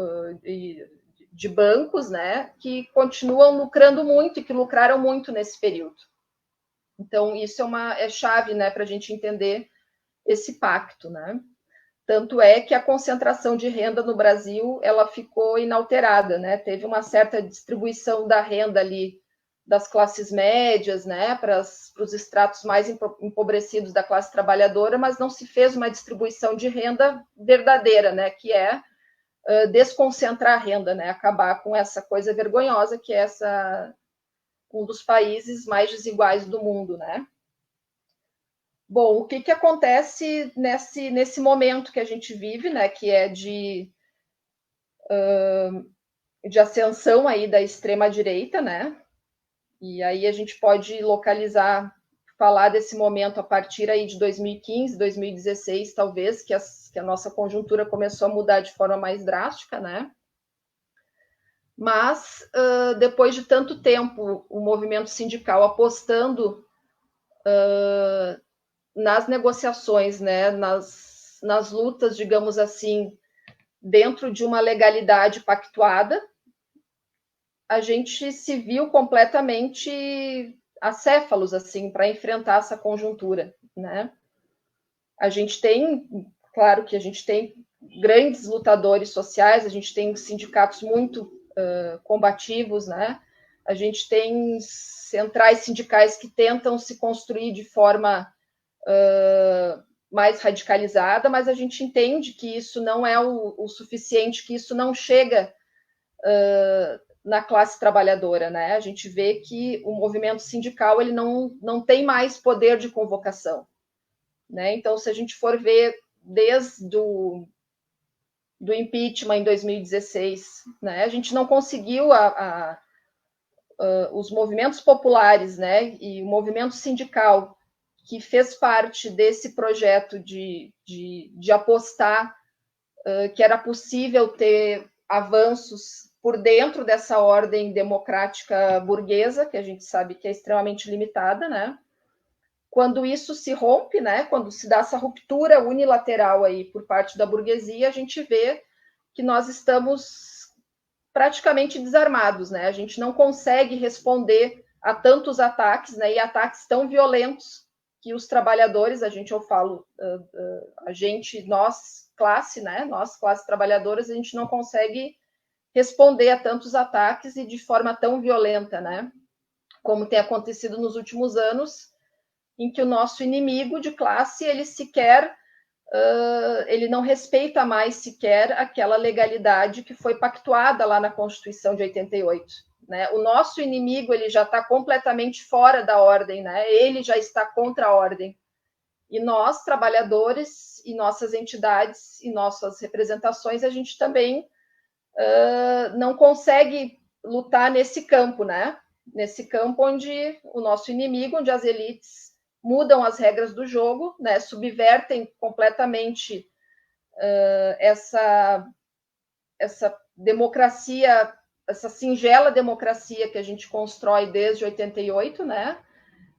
de bancos, né? Que continuam lucrando muito e que lucraram muito nesse período. Então, isso é chave, né, para a gente entender esse pacto, né? Tanto é que a concentração de renda no Brasil, ela ficou inalterada, né? Teve uma certa distribuição da renda ali das classes médias, né, para os estratos mais empobrecidos da classe trabalhadora, mas não se fez uma distribuição de renda verdadeira, né, que é desconcentrar a renda, né, acabar com essa coisa vergonhosa que é um dos países mais desiguais do mundo, né? Bom, o que acontece nesse momento que a gente vive, né, que é de ascensão aí da extrema-direita, né? E aí a gente pode falar desse momento a partir aí de 2015, 2016, talvez, que a nossa conjuntura começou a mudar de forma mais drástica, né? Mas, depois de tanto tempo, o movimento sindical apostando nas negociações, né, nas lutas, digamos assim, dentro de uma legalidade pactuada, a gente se viu completamente acéfalos, assim, para enfrentar essa conjuntura, né? A gente tem, claro que a gente tem grandes lutadores sociais, a gente tem sindicatos muito combativos, né? A gente tem centrais sindicais que tentam se construir de forma mais radicalizada, mas a gente entende que isso não é o suficiente, que isso não chega na classe trabalhadora, né? A gente vê que o movimento sindical ele não tem mais poder de convocação, né? Então, se a gente for ver desde do impeachment em 2016, né? A gente não conseguiu os movimentos populares, né? E o movimento sindical que fez parte desse projeto de apostar que era possível ter avanços por dentro dessa ordem democrática burguesa, que a gente sabe que é extremamente limitada, né? Quando isso se rompe, né? Quando se dá essa ruptura unilateral aí por parte da burguesia, a gente vê que nós estamos praticamente desarmados, né? A gente não consegue responder a tantos ataques, né? E ataques tão violentos que os trabalhadores, eu falo, a gente, nós, classe, né? Nós, classe trabalhadoras, a gente não consegue responder a tantos ataques e de forma tão violenta, né? Como tem acontecido nos últimos anos, em que o nosso inimigo de classe, ele sequer, ele não respeita mais sequer aquela legalidade que foi pactuada lá na Constituição de 88. Né? O nosso inimigo, ele já está completamente fora da ordem, né? Ele já está contra a ordem. E nós, trabalhadores, e nossas entidades, e nossas representações, a gente também não consegue lutar nesse campo, né? Nesse campo onde o nosso inimigo, onde as elites mudam as regras do jogo, né? Subvertem completamente essa democracia, essa singela democracia que a gente constrói desde 88, né?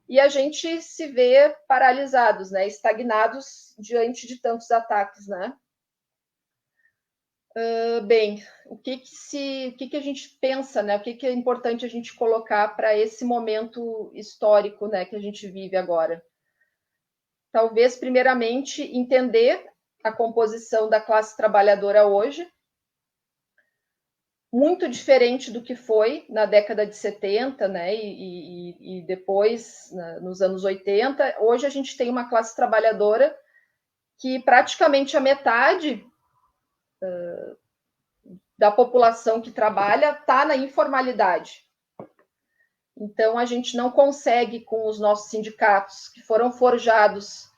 E a gente se vê paralisados, né? Estagnados diante de tantos ataques, né? Bem, o que a gente pensa, né? O que é importante a gente colocar para esse momento histórico, né, que a gente vive agora? Talvez, primeiramente, entender a composição da classe trabalhadora hoje, muito diferente do que foi na década de 70, né, e depois, nos anos 80. Hoje a gente tem uma classe trabalhadora que praticamente a metade da população que trabalha está na informalidade. Então, a gente não consegue, com os nossos sindicatos, que foram forjados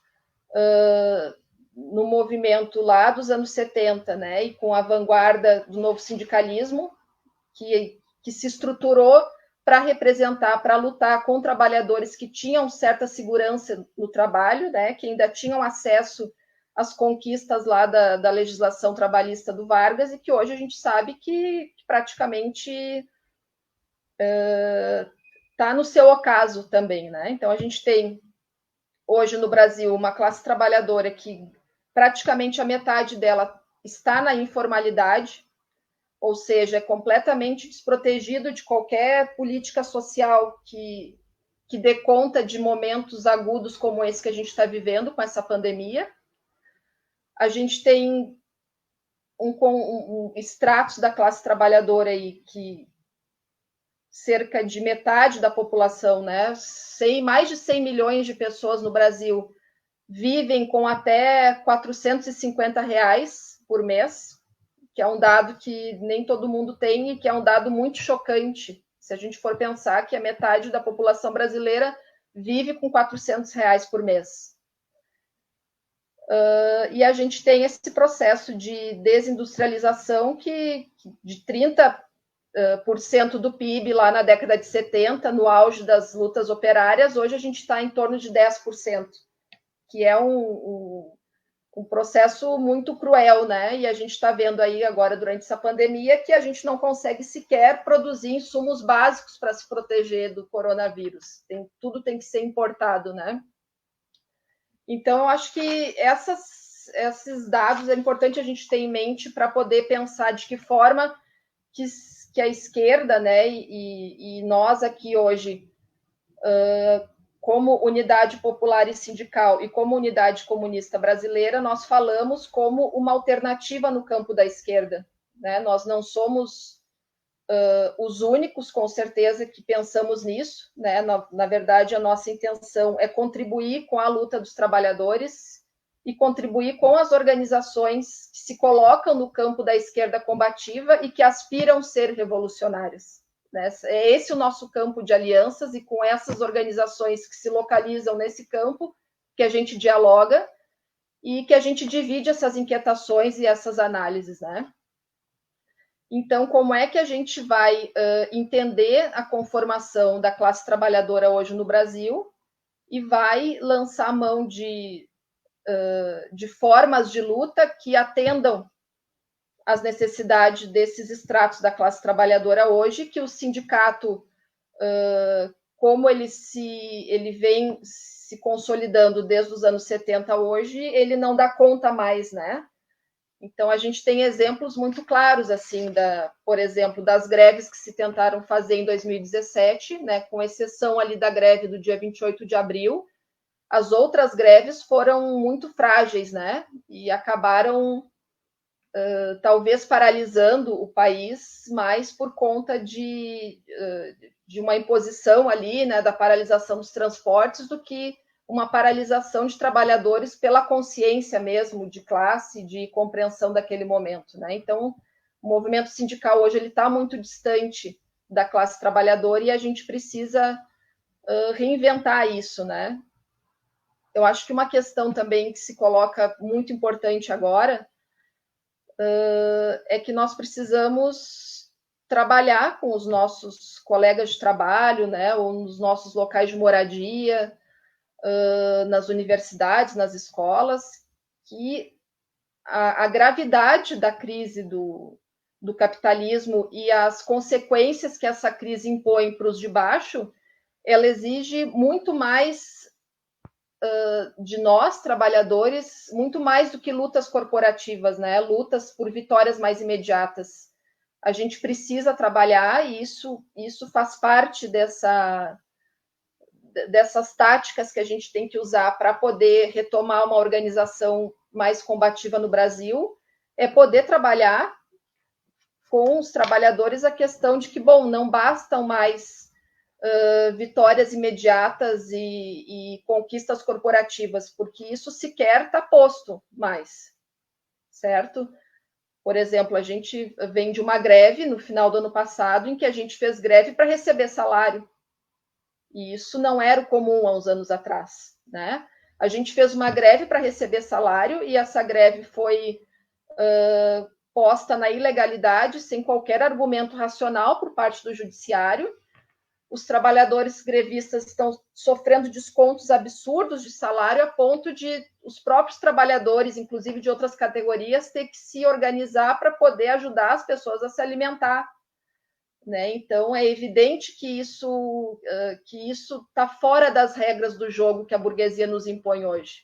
no movimento lá dos anos 70, né, e com a vanguarda do novo sindicalismo, que se estruturou para representar, para lutar com trabalhadores que tinham certa segurança no trabalho, né, que ainda tinham acesso as conquistas lá da legislação trabalhista do Vargas, e que hoje a gente sabe que praticamente está no seu ocaso também, né? Então, a gente tem hoje no Brasil uma classe trabalhadora que praticamente a metade dela está na informalidade, ou seja, é completamente desprotegido de qualquer política social que dê conta de momentos agudos como esse que a gente está vivendo com essa pandemia. A gente tem um extrato da classe trabalhadora aí que cerca de metade da população, né, mais de 100 milhões de pessoas no Brasil vivem com até R$450 por mês, que é um dado que nem todo mundo tem e que é um dado muito chocante, se a gente for pensar que a metade da população brasileira vive com R$400 por mês. E a gente tem esse processo de desindustrialização que de 30% do PIB lá na década de 70, no auge das lutas operárias, hoje a gente está em torno de 10%, que é um processo muito cruel, né? E a gente está vendo aí agora, durante essa pandemia, que a gente não consegue sequer produzir insumos básicos para se proteger do coronavírus. Tudo tem que ser importado, né? Então, eu acho que esses dados é importante a gente ter em mente para poder pensar de que forma que a esquerda, né, e nós aqui hoje, como unidade popular e sindical e como unidade comunista brasileira, nós falamos como uma alternativa no campo da esquerda, né? Nós não somos os únicos, com certeza, que pensamos nisso, né? Na verdade, a nossa intenção é contribuir com a luta dos trabalhadores e contribuir com as organizações que se colocam no campo da esquerda combativa e que aspiram a ser revolucionárias. Né? É esse o nosso campo de alianças, e com essas organizações que se localizam nesse campo que a gente dialoga e que a gente divide essas inquietações e essas análises, né? Então, como é que a gente vai entender a conformação da classe trabalhadora hoje no Brasil e vai lançar a mão de formas de luta que atendam às necessidades desses estratos da classe trabalhadora hoje, que o sindicato, como ele vem se consolidando desde os anos 70 hoje, ele não dá conta mais, né? Então, a gente tem exemplos muito claros, assim, por exemplo, das greves que se tentaram fazer em 2017, né, com exceção ali da greve do dia 28 de abril, as outras greves foram muito frágeis, né, e acabaram, talvez, paralisando o país mais por conta de uma imposição ali, né, da paralisação dos transportes, do que uma paralisação de trabalhadores pela consciência mesmo de classe, de compreensão daquele momento, né? Então, o movimento sindical hoje ele está muito distante da classe trabalhadora e a gente precisa reinventar isso, né? Eu acho que uma questão também que se coloca muito importante agora é que nós precisamos trabalhar com os nossos colegas de trabalho, né, ou nos nossos locais de moradia, nas universidades, nas escolas, que a gravidade da crise do capitalismo e as consequências que essa crise impõe para os de baixo, ela exige muito mais de nós, trabalhadores, muito mais do que lutas corporativas, né? Lutas por vitórias mais imediatas. A gente precisa trabalhar e isso faz parte dessas táticas que a gente tem que usar para poder retomar uma organização mais combativa no Brasil, é poder trabalhar com os trabalhadores a questão de que, bom, não bastam mais vitórias imediatas e conquistas corporativas, porque isso sequer está posto mais, certo? Por exemplo, a gente vem de uma greve no final do ano passado, em que a gente fez greve para receber salário. E isso não era o comum há uns anos atrás, né? A gente fez uma greve para receber salário e essa greve foi posta na ilegalidade, sem qualquer argumento racional por parte do judiciário. Os trabalhadores grevistas estão sofrendo descontos absurdos de salário a ponto de os próprios trabalhadores, inclusive de outras categorias, ter que se organizar para poder ajudar as pessoas a se alimentar. Né? Então, é evidente que isso está fora das regras do jogo que a burguesia nos impõe hoje.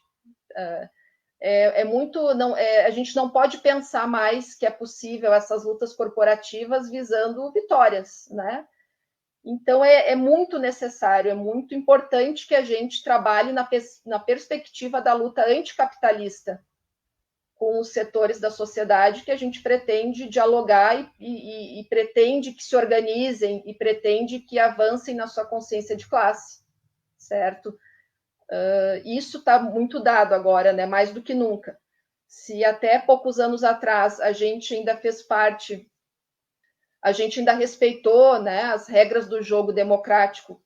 A gente não pode pensar mais que é possível essas lutas corporativas visando vitórias, né? Então, é muito necessário, é muito importante que a gente trabalhe na perspectiva da luta anticapitalista com os setores da sociedade que a gente pretende dialogar e pretende que se organizem e pretende que avancem na sua consciência de classe, certo? Isso está muito dado agora, né? Mais do que nunca. Se até poucos anos atrás a gente ainda fez parte, a gente ainda respeitou, né, as regras do jogo democrático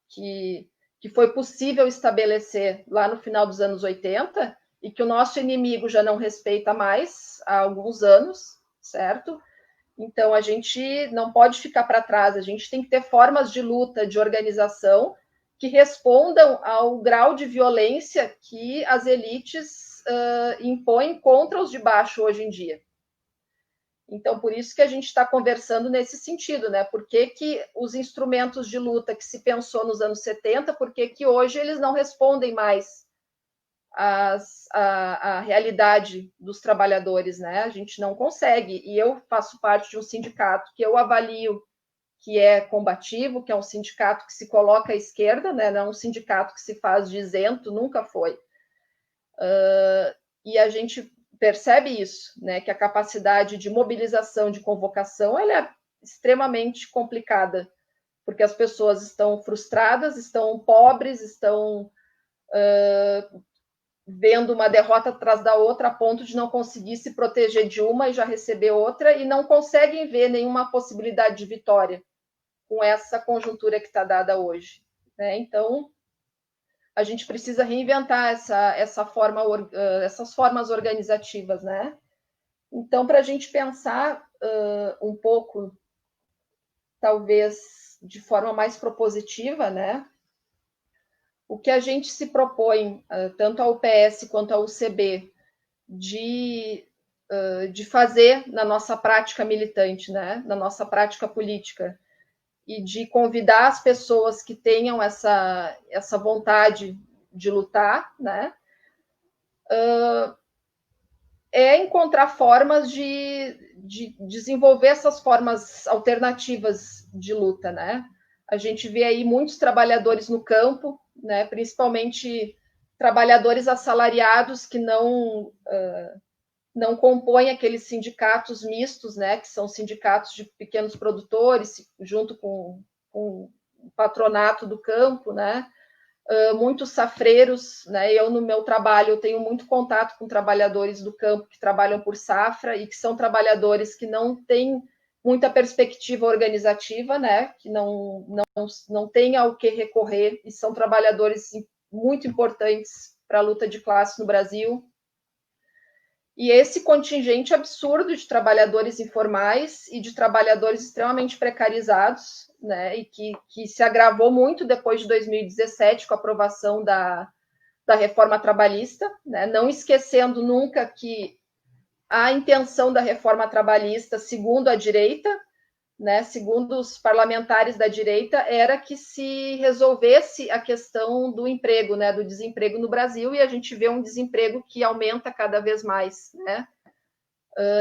que foi possível estabelecer lá no final dos anos 80, e que o nosso inimigo já não respeita mais há alguns anos, certo? Então, a gente não pode ficar para trás, a gente tem que ter formas de luta, de organização, que respondam ao grau de violência que as elites impõem contra os de baixo hoje em dia. Então, por isso que a gente está conversando nesse sentido, né? Por que os instrumentos de luta que se pensou nos anos 70, por que hoje eles não respondem mais a realidade dos trabalhadores, né? A gente não consegue. E eu faço parte de um sindicato que eu avalio que é combativo, que é um sindicato que se coloca à esquerda, né? Não é um sindicato que se faz de isento, nunca foi. E a gente percebe isso, né? Que a capacidade de mobilização, de convocação, ela é extremamente complicada, porque as pessoas estão frustradas, estão pobres, estão vendo uma derrota atrás da outra, a ponto de não conseguir se proteger de uma e já receber outra, e não conseguem ver nenhuma possibilidade de vitória com essa conjuntura que está dada hoje, né? Então, a gente precisa reinventar essas formas organizativas, né? Então, para a gente pensar um pouco, talvez de forma mais propositiva, né? O que a gente se propõe, tanto a UPS quanto a UCB, de fazer na nossa prática militante, né? Na nossa prática política, e de convidar as pessoas que tenham essa vontade de lutar, né? É encontrar formas de desenvolver essas formas alternativas de luta, né? A gente vê aí muitos trabalhadores no campo, né? Principalmente trabalhadores assalariados que não compõem aqueles sindicatos mistos, né? Que são sindicatos de pequenos produtores, junto com o patronato do campo, né? Muitos safreiros, né? Eu, no meu trabalho, eu tenho muito contato com trabalhadores do campo que trabalham por safra e que são trabalhadores que não têm muita perspectiva organizativa, né? Que não têm ao que recorrer, e são trabalhadores muito importantes para a luta de classe no Brasil. E esse contingente absurdo de trabalhadores informais e de trabalhadores extremamente precarizados, né, e que se agravou muito depois de 2017, com a aprovação da reforma trabalhista, né, não esquecendo nunca que a intenção da reforma trabalhista, segundo a direita, né, segundo os parlamentares da direita, era que se resolvesse a questão do emprego, né, do desemprego no Brasil, e a gente vê um desemprego que aumenta cada vez mais, né?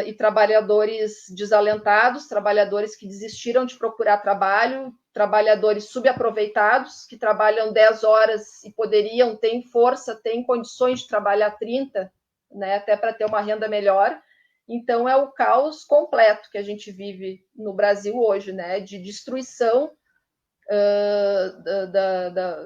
E trabalhadores desalentados, trabalhadores que desistiram de procurar trabalho, trabalhadores subaproveitados, que trabalham 10 horas e poderiam, têm força, têm condições de trabalhar 30, né, até para ter uma renda melhor. Então, é o caos completo que a gente vive no Brasil hoje, né, de destruição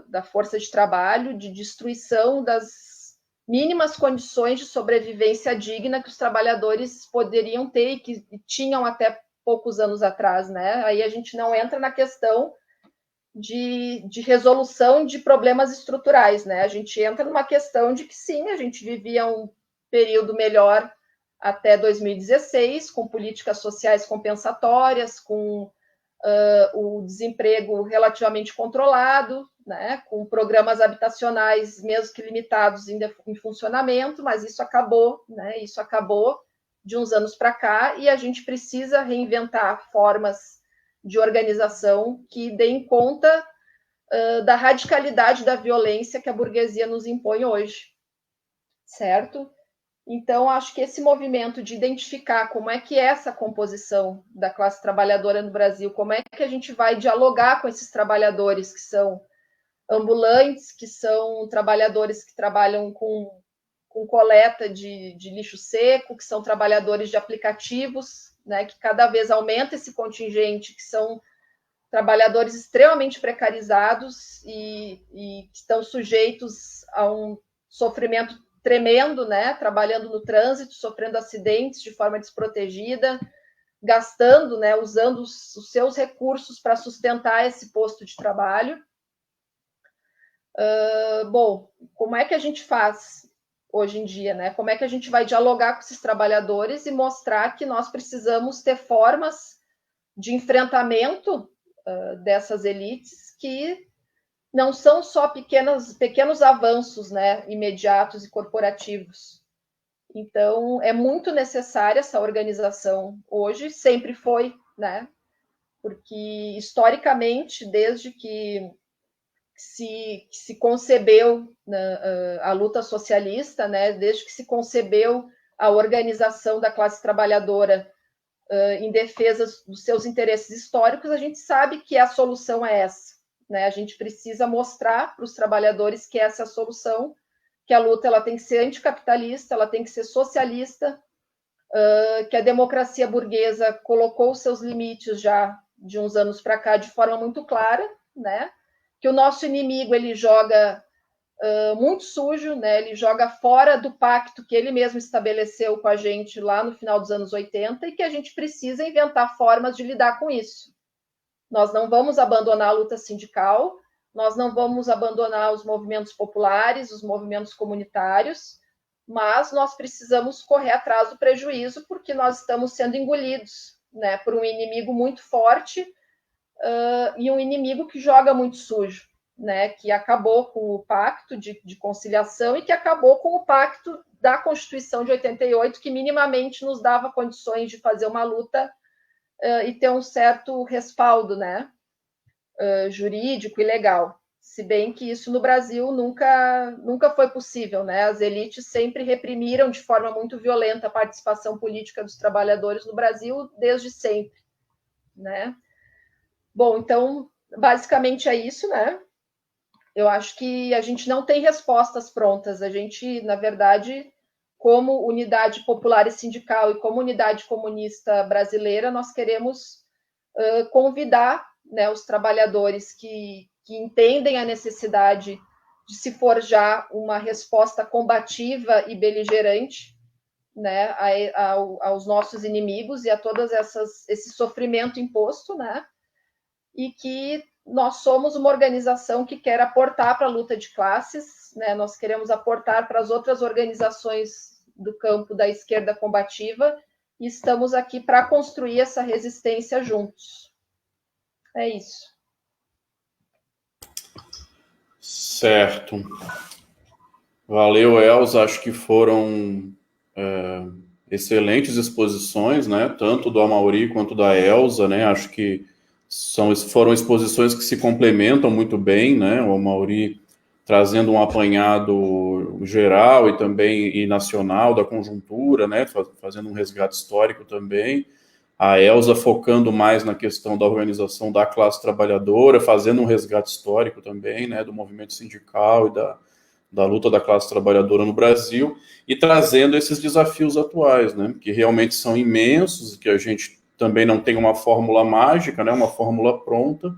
da força de trabalho, de destruição das mínimas condições de sobrevivência digna que os trabalhadores poderiam ter e que tinham até poucos anos atrás, né? Aí a gente não entra na questão de resolução de problemas estruturais, né? A gente entra numa questão de que sim, a gente vivia um período melhor até 2016, com políticas sociais compensatórias, com o desemprego relativamente controlado, né, com programas habitacionais, mesmo que limitados, em funcionamento, mas isso acabou, né, isso acabou de uns anos para cá, e a gente precisa reinventar formas de organização que deem conta da radicalidade da violência que a burguesia nos impõe hoje, certo? Então, acho que esse movimento de identificar como é que é essa composição da classe trabalhadora no Brasil, como é que a gente vai dialogar com esses trabalhadores que são ambulantes, que são trabalhadores que trabalham com coleta de lixo seco, que são trabalhadores de aplicativos, né, que cada vez aumenta esse contingente, que são trabalhadores extremamente precarizados e que estão sujeitos a um sofrimento tremendo, né? Trabalhando no trânsito, sofrendo acidentes de forma desprotegida, gastando, né? Usando os seus recursos para sustentar esse posto de trabalho. Bom, como é que a gente faz hoje em dia, né? Como é que a gente vai dialogar com esses trabalhadores e mostrar que nós precisamos ter formas de enfrentamento dessas elites que não são só pequenos avanços, né, imediatos e corporativos. Então, é muito necessária essa organização hoje, sempre foi, né, porque historicamente, desde que se concebeu a luta socialista, né, desde que se concebeu a organização da classe trabalhadora em defesa dos seus interesses históricos, a gente sabe que a solução é essa. Né? A gente precisa mostrar para os trabalhadores que essa é a solução, que a luta ela tem que ser anticapitalista, ela tem que ser socialista, que a democracia burguesa colocou os seus limites já de uns anos para cá de forma muito clara, né? Que o nosso inimigo ele joga muito sujo, né? Ele joga fora do pacto que ele mesmo estabeleceu com a gente lá no final dos anos 80 e que a gente precisa inventar formas de lidar com isso. Nós não vamos abandonar a luta sindical, nós não vamos abandonar os movimentos populares, os movimentos comunitários, mas nós precisamos correr atrás do prejuízo porque nós estamos sendo engolidos, né, por um inimigo muito forte e um inimigo que joga muito sujo, né, que acabou com o pacto de conciliação e que acabou com o pacto da Constituição de 88, que minimamente nos dava condições de fazer uma luta e ter um certo respaldo, né, jurídico e legal. Se bem que isso no Brasil nunca foi possível, né? As elites sempre reprimiram de forma muito violenta a participação política dos trabalhadores no Brasil desde sempre, né? Bom, então, basicamente é isso, né? Eu acho que a gente não tem respostas prontas. A gente, na verdade, como unidade popular e sindical e como unidade comunista brasileira, nós queremos convidar, né, os trabalhadores que entendem a necessidade de se forjar uma resposta combativa e beligerante, né, aos nossos inimigos e a todas esse sofrimento imposto, né, e que nós somos uma organização que quer aportar para a luta de classes, né, nós queremos aportar para as outras organizações do campo da esquerda combativa e estamos aqui para construir essa resistência juntos. É isso. Certo. Valeu, Elza. Acho que foram excelentes exposições, né? Tanto do Amaury quanto da Elza, né? Acho que foram exposições que se complementam muito bem, né? O Amaury trazendo um apanhado geral e também nacional da conjuntura, né? Fazendo um resgate histórico também. A Elza focando mais na questão da organização da classe trabalhadora, fazendo um resgate histórico também, né, do movimento sindical e da luta da classe trabalhadora no Brasil, e trazendo esses desafios atuais, né, que realmente são imensos, que a gente também não tem uma fórmula mágica, né, uma fórmula pronta,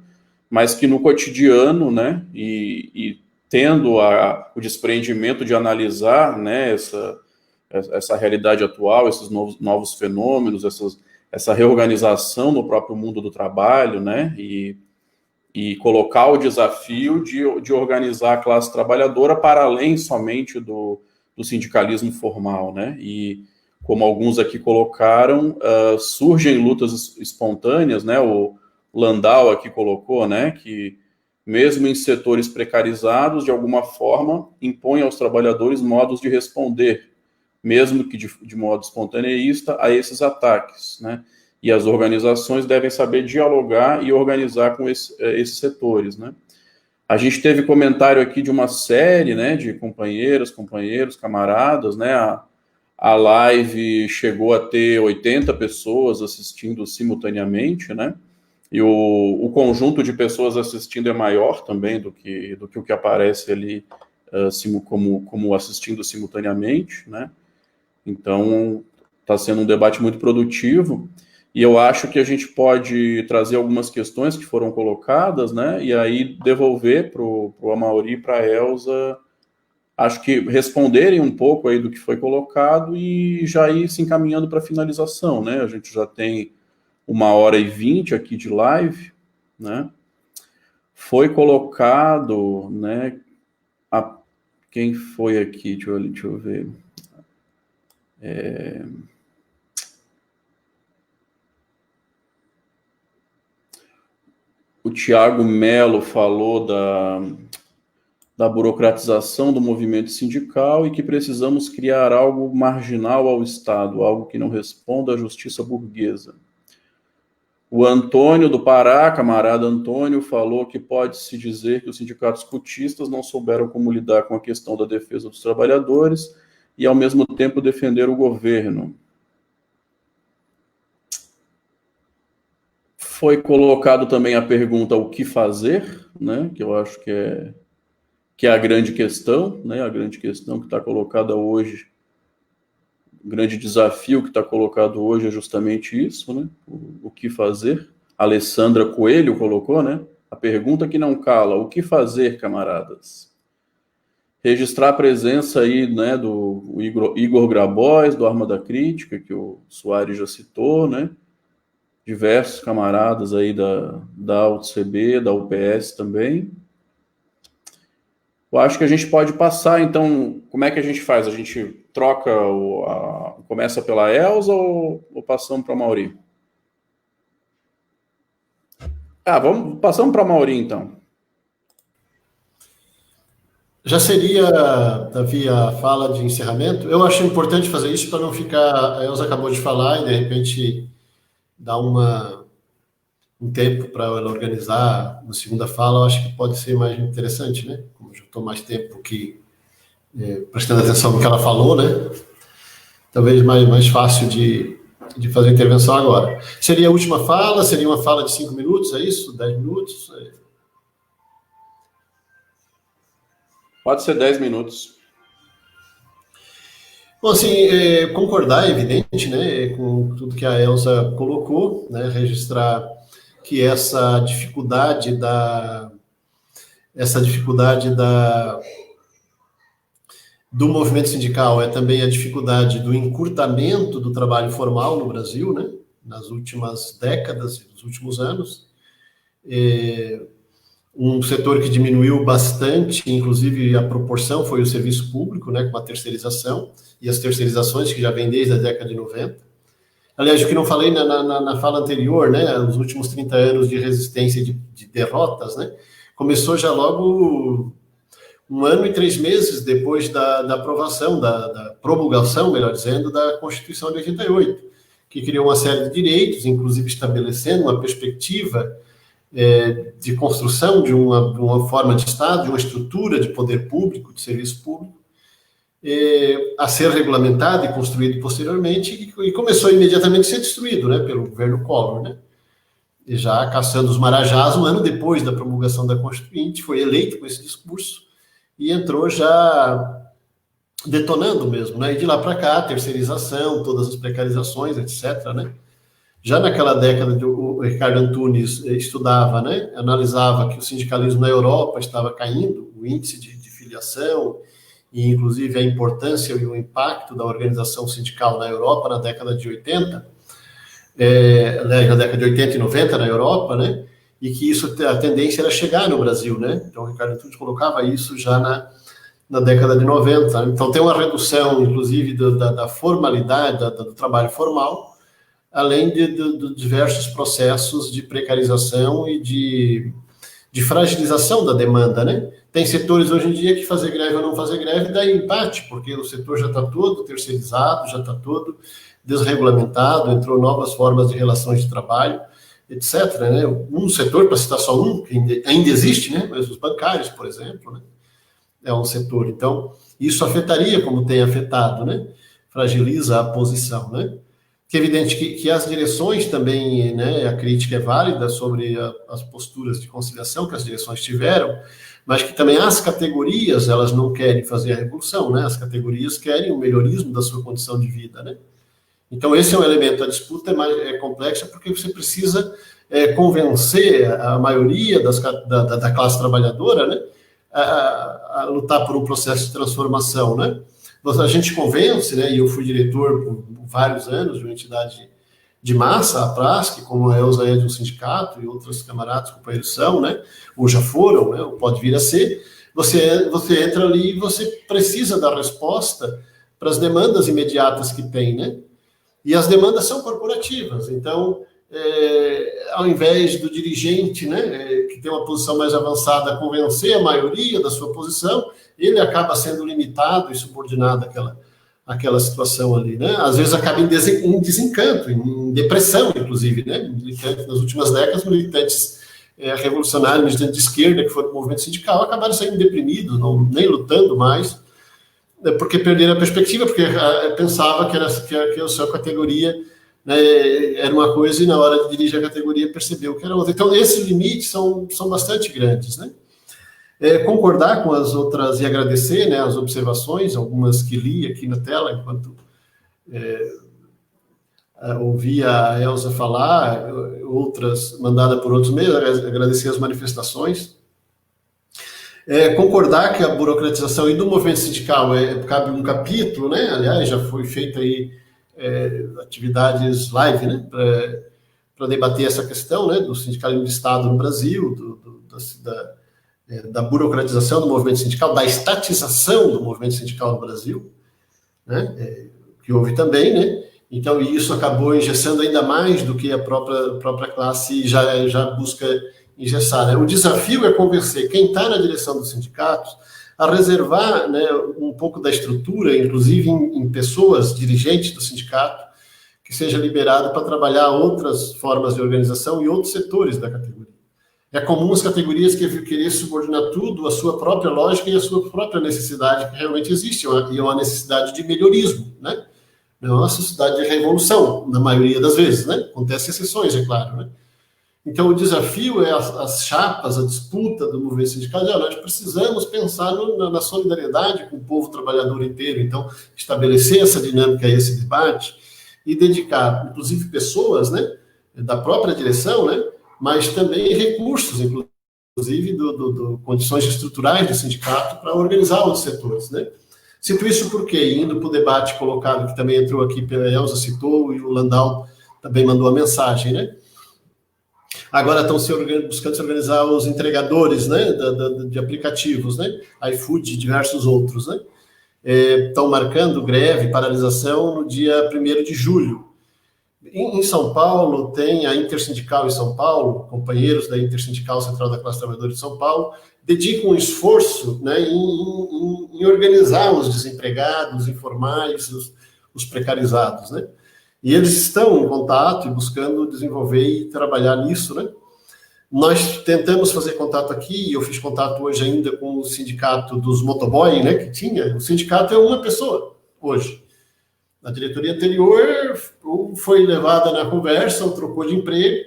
mas que no cotidiano, né, e tendo o desprendimento de analisar, né, essa realidade atual, esses novos fenômenos, essa reorganização no próprio mundo do trabalho, né, e colocar o desafio de organizar a classe trabalhadora para além somente do sindicalismo formal, né, e como alguns aqui colocaram, surgem lutas espontâneas, né, o Landau aqui colocou, né, que mesmo em setores precarizados, de alguma forma, impõe aos trabalhadores modos de responder, mesmo que de modo espontaneísta, a esses ataques, né? E as organizações devem saber dialogar e organizar com esses setores, né? A gente teve comentário aqui de uma série, né, de companheiros, camaradas, né? A live chegou a ter 80 pessoas assistindo simultaneamente, né? E o conjunto de pessoas assistindo é maior também do que o que aparece ali como assistindo simultaneamente, né? Então, está sendo um debate muito produtivo, e eu acho que a gente pode trazer algumas questões que foram colocadas, né, e aí devolver para o Amaury e para a Elza, acho que responderem um pouco aí do que foi colocado e já ir se encaminhando para a finalização, né, a gente já tem 1h20 aqui de live, né, foi colocado, né, quem foi aqui, deixa eu ver... O Tiago Melo falou da burocratização do movimento sindical e que precisamos criar algo marginal ao Estado, algo que não responda à justiça burguesa. O Antônio do Pará, camarada Antônio, falou que pode-se dizer que os sindicatos cultistas não souberam como lidar com a questão da defesa dos trabalhadores e, ao mesmo tempo, defender o governo. Foi colocado também a pergunta o que fazer, né, que eu acho que é a grande questão, né, a grande questão que está colocada hoje, o grande desafio que está colocado hoje é justamente isso, né, o que fazer. A Alessandra Coelho colocou, né, a pergunta que não cala, o que fazer, camaradas? registrar a presença aí, né, do Igor Grabois, do Arma da Crítica, que o Soares já citou, né, diversos camaradas aí da UCB, da UPS também. Eu acho que a gente pode passar, então, como é que a gente faz? A gente troca, começa pela Elza ou passamos para a Mauri? Passamos para a Mauri, então. Já seria, Davi, a fala de encerramento? Eu acho importante fazer isso para não ficar... A Elza acabou de falar e, de repente, dar um tempo para ela organizar na segunda fala. Eu acho que pode ser mais interessante, né? Como eu já estou mais tempo prestando atenção no que ela falou, né? Talvez mais fácil de fazer a intervenção agora. Seria a última fala? Seria uma fala de 5 minutos, é isso? 10 minutos? Pode ser 10 minutos. Bom, assim, concordar é evidente, né, com tudo que a Elza colocou, né, registrar que essa dificuldade do movimento sindical é também a dificuldade do encurtamento do trabalho formal no Brasil, né, nas últimas décadas, nos últimos anos. Um setor que diminuiu bastante, inclusive a proporção foi o serviço público, né, com a terceirização, e as terceirizações que já vêm desde a década de 90. Aliás, o que não falei na fala anterior, né, os últimos 30 anos de resistência de derrotas, né, começou já logo 1 ano e 3 meses depois da aprovação, da promulgação, melhor dizendo, da Constituição de 88, que criou uma série de direitos, inclusive estabelecendo uma perspectiva de construção de uma forma de Estado, de uma estrutura de poder público, de serviço público, a ser regulamentado e construído posteriormente, e começou imediatamente a ser destruído, né, pelo governo Collor, né, e já caçando os marajás 1 ano depois da promulgação da Constituinte, foi eleito com esse discurso e entrou já detonando mesmo, né, e de lá para cá, terceirização, todas as precarizações, etc., né. Já naquela década, o Ricardo Antunes estudava, né, analisava que o sindicalismo na Europa estava caindo, o índice de filiação, e inclusive a importância e o impacto da organização sindical na Europa na década de 80, na década de 80 e 90 na Europa, né, e que isso, a tendência era chegar no Brasil, né, então o Ricardo Antunes colocava isso já na década de 90, então tem uma redução, inclusive, da formalidade, do trabalho formal, além de diversos processos de precarização e de fragilização da demanda, né? Tem setores hoje em dia que fazer greve ou não fazer greve dá empate, porque o setor já está todo terceirizado, já está todo desregulamentado, entrou novas formas de relações de trabalho, etc., né? Um setor, para citar só um, que ainda existe, né? Mas os bancários, por exemplo, né? É um setor. Então, isso afetaria, como tem afetado, né? Fragiliza a posição, né? Que é evidente que as direções também, né, a crítica é válida sobre as posturas de conciliação que as direções tiveram, mas que também as categorias, elas não querem fazer a revolução, né, as categorias querem o melhorismo da sua condição de vida, né. Então esse é um elemento, a disputa é complexa porque você precisa convencer a maioria da classe trabalhadora, né, a lutar por um processo de transformação, né. A gente convence, né, e eu fui diretor por vários anos de uma entidade de massa, a PRASC, como a Elza é de um sindicato e outros camaradas, companheiros são, né, ou já foram, né, ou pode vir a ser, você entra ali e você precisa dar resposta para as demandas imediatas que tem, né, e as demandas são corporativas, então, ao invés do dirigente, né, que tem uma posição mais avançada, convencer a maioria da sua posição, ele acaba sendo limitado e subordinado àquela situação ali, né? Às vezes acaba em desencanto, em depressão, inclusive, né? Militantes, nas últimas décadas, militantes revolucionários, militantes de esquerda, que foram do movimento sindical, acabaram saindo deprimidos, nem lutando mais, porque perderam a perspectiva, porque pensava que a sua categoria, né, era uma coisa e na hora de dirigir a categoria percebeu que era outra. Então, esses limites são bastante grandes, né? Concordar com as outras e agradecer, né, as observações, algumas que li aqui na tela, enquanto ouvi a Elza falar, outras mandadas por outros meios, agradecer as manifestações. concordar que a burocratização e do movimento sindical cabe um capítulo, né? Aliás, já foi feita aí atividades live, né? Para debater essa questão, né? Do sindicalismo de Estado no Brasil, da burocratização do movimento sindical, da estatização do movimento sindical no Brasil, né? Que houve também, né? Então, isso acabou engessando ainda mais do que a própria classe já busca engessar, né? O desafio é convencer quem está na direção dos sindicatos a reservar, né, um pouco da estrutura, inclusive em pessoas dirigentes do sindicato, que seja liberado para trabalhar outras formas de organização e outros setores da categoria. É comum as categorias querer subordinar tudo à sua própria lógica e à sua própria necessidade, que realmente existe, e uma necessidade de melhorismo, né? Não é uma sociedade de revolução, na maioria das vezes, né? Acontecem exceções, é claro, né? Então, o desafio é as chapas, a disputa do movimento sindical. Nós precisamos pensar na solidariedade com o povo trabalhador inteiro. Então, estabelecer essa dinâmica, esse debate, e dedicar, inclusive, pessoas, né, da própria direção, né, mas também recursos, inclusive, condições estruturais do sindicato para organizar outros setores, né. Cito isso porque, indo para o debate colocado, que também entrou aqui, pela Elza citou, e o Landau também mandou a mensagem, né. Agora estão buscando se organizar os entregadores, né, de aplicativos, né, iFood e diversos outros, né, estão marcando greve, paralisação no dia 1º de julho. Em São Paulo, tem a Intersindical em São Paulo, companheiros da Intersindical Central da Classe Trabalhadora de São Paulo, dedicam um esforço, né, em organizar os desempregados, informais, os precarizados, né. E eles estão em contato e buscando desenvolver e trabalhar nisso, né? Nós tentamos fazer contato aqui, eu fiz contato hoje ainda com o sindicato dos motoboy, né, que tinha. O sindicato é uma pessoa, hoje. A diretoria anterior foi levada na conversa, ou trocou de emprego,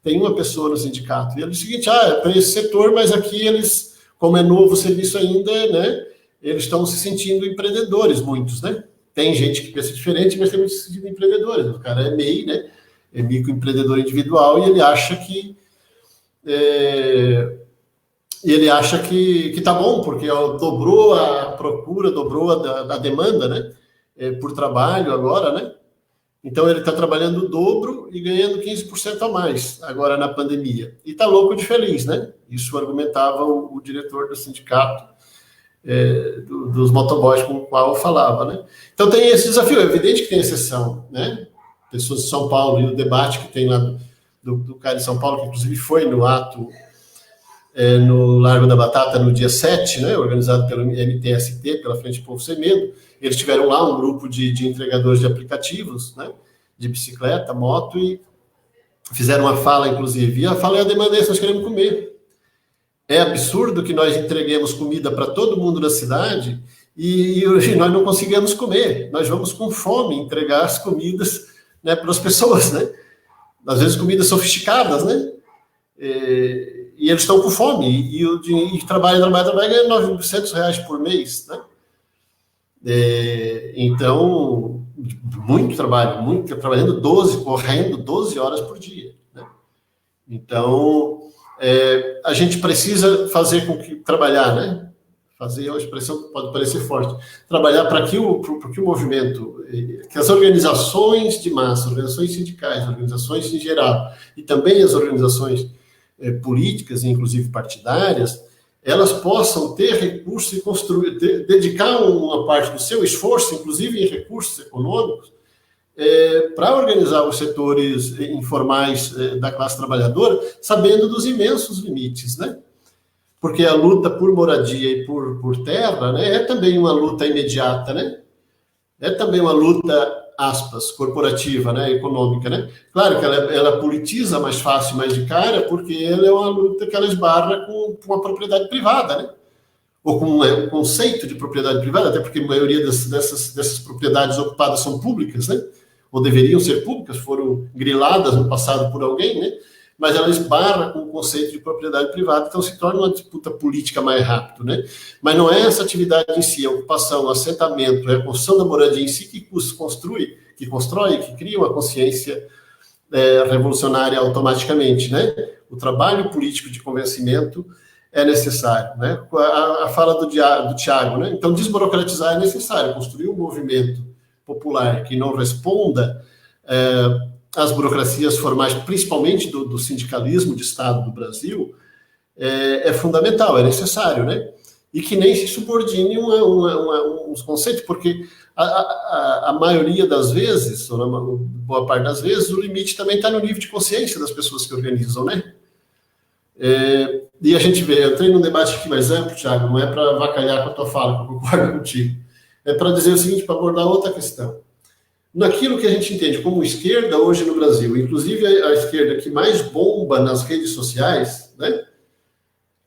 tem uma pessoa no sindicato. E ele disse o seguinte, é para esse setor, mas aqui eles, como é novo o serviço ainda, né, eles estão se sentindo empreendedores, muitos, né? Tem gente que pensa diferente, mas tem muitos sentido empreendedores. O cara é MEI, né? É microempreendedor individual e ele acha que tá bom, porque dobrou a procura, dobrou a demanda, né? Por trabalho agora, né? Então ele está trabalhando o dobro e ganhando 15% a mais agora na pandemia. E está louco de feliz, né? Isso argumentava o diretor do sindicato dos motoboys com o qual eu falava, né? Então tem esse desafio, é evidente que tem exceção, né? Pessoas de São Paulo e o debate que tem lá do cara de São Paulo, que inclusive foi no ato no Largo da Batata no dia 7, né? Organizado pelo MTST, pela Frente Povo Sem Medo. Eles tiveram lá um grupo de entregadores de aplicativos, né? De bicicleta, moto, e fizeram uma fala, inclusive. E a fala é: a demanda é essa, nós queremos comer. É absurdo que nós entreguemos comida para todo mundo na cidade e nós não conseguimos comer. Nós vamos com fome entregar as comidas, né, para as pessoas, né? Às vezes comidas sofisticadas, né? E eles estão com fome. E trabalham ganhando R$900 por mês, né? Então, muito trabalho, trabalhando correndo 12 horas por dia, né? Então, a gente precisa fazer com que trabalhar, né? Fazer uma expressão pode parecer forte, trabalhar para que o movimento, que as organizações de massa, organizações sindicais, organizações em geral, e também as organizações políticas, inclusive partidárias, elas possam ter recursos e construir, dedicar uma parte do seu esforço, inclusive em recursos econômicos, para organizar os setores informais da classe trabalhadora, sabendo dos imensos limites, né? Porque a luta por moradia e por terra, né, é também uma luta imediata, né? É também uma luta, aspas, corporativa, né, econômica, né? Claro que ela politiza mais fácil, mais de cara, porque ela é uma luta que ela esbarra com a propriedade privada, né? Ou com o conceito de propriedade privada, até porque a maioria dessas propriedades ocupadas são públicas, né? Ou deveriam ser públicas, foram griladas no passado por alguém, né? Mas ela esbarra com o conceito de propriedade privada, então se torna uma disputa política mais rápido, né? Mas não é essa atividade em si, a ocupação, o assentamento, a construção da moradia em si que constrói, que cria uma consciência revolucionária automaticamente, né? O trabalho político de convencimento é necessário, né? A fala do Thiago, né? Então, desburocratizar é necessário, construir um movimento popular que não responda às burocracias formais, principalmente do sindicalismo de Estado do Brasil, é fundamental, é necessário, né? E que nem se subordine uns conceitos, porque a maioria das vezes, ou na boa parte das vezes, o limite também está no nível de consciência das pessoas que organizam, né? E a gente vê, eu entrei num debate aqui mais amplo, Thiago, não é para avacalhar com a tua fala, que eu concordo contigo, é para dizer o seguinte, para abordar outra questão. Naquilo que a gente entende como esquerda hoje no Brasil, inclusive a esquerda que mais bomba nas redes sociais, né?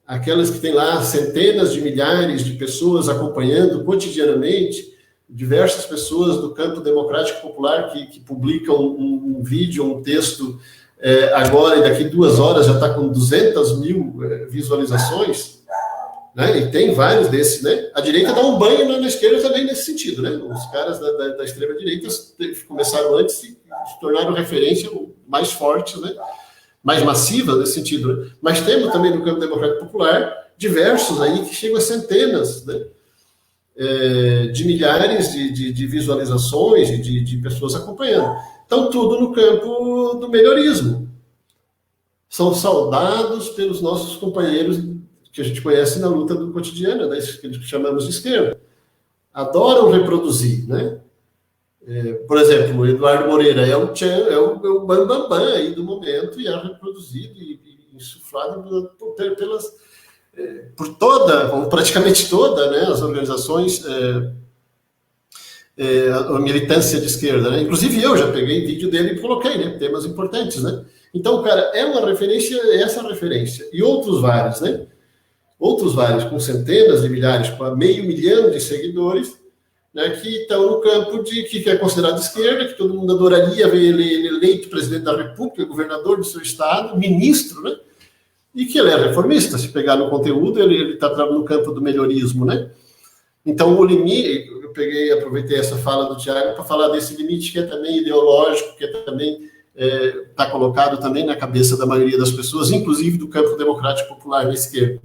Aquelas que têm lá centenas de milhares de pessoas acompanhando cotidianamente, diversas pessoas do campo democrático popular que publicam um vídeo, um texto, agora e daqui 2 horas já está com 200 mil visualizações, né? E tem vários desses, né? A direita dá um banho na esquerda também nesse sentido, né? Os caras da extrema-direita começaram antes e se tornaram referência mais fortes, né? Mais massivas nesse sentido, né? Mas temos também no campo democrático popular diversos aí que chegam a centenas, né? De milhares de visualizações e de pessoas acompanhando. Então, tudo no campo do melhorismo. São saudados pelos nossos companheiros que a gente conhece na luta do cotidiano, né? Que chamamos de esquerda. Adoram reproduzir, né? Por exemplo, o Eduardo Moreira é o bambambam aí do momento e é reproduzido e insuflado por toda, ou praticamente toda, né, as organizações, a militância de esquerda, né? Inclusive eu já peguei vídeo dele e coloquei, né, temas importantes, né? Então, cara, é uma referência, essa referência, e outros vários, né? Outros vários, com centenas de milhares, com 500 mil de seguidores, né, que estão no campo de que é considerado esquerda, que todo mundo adoraria ver ele eleito presidente da República, governador do seu estado, ministro, né? E que ele é reformista, se pegar no conteúdo, ele está no campo do melhorismo, né? Então, o limite, eu aproveitei essa fala do Thiago para falar desse limite que é também ideológico, que também está colocado também na cabeça da maioria das pessoas, inclusive do campo democrático popular na esquerda.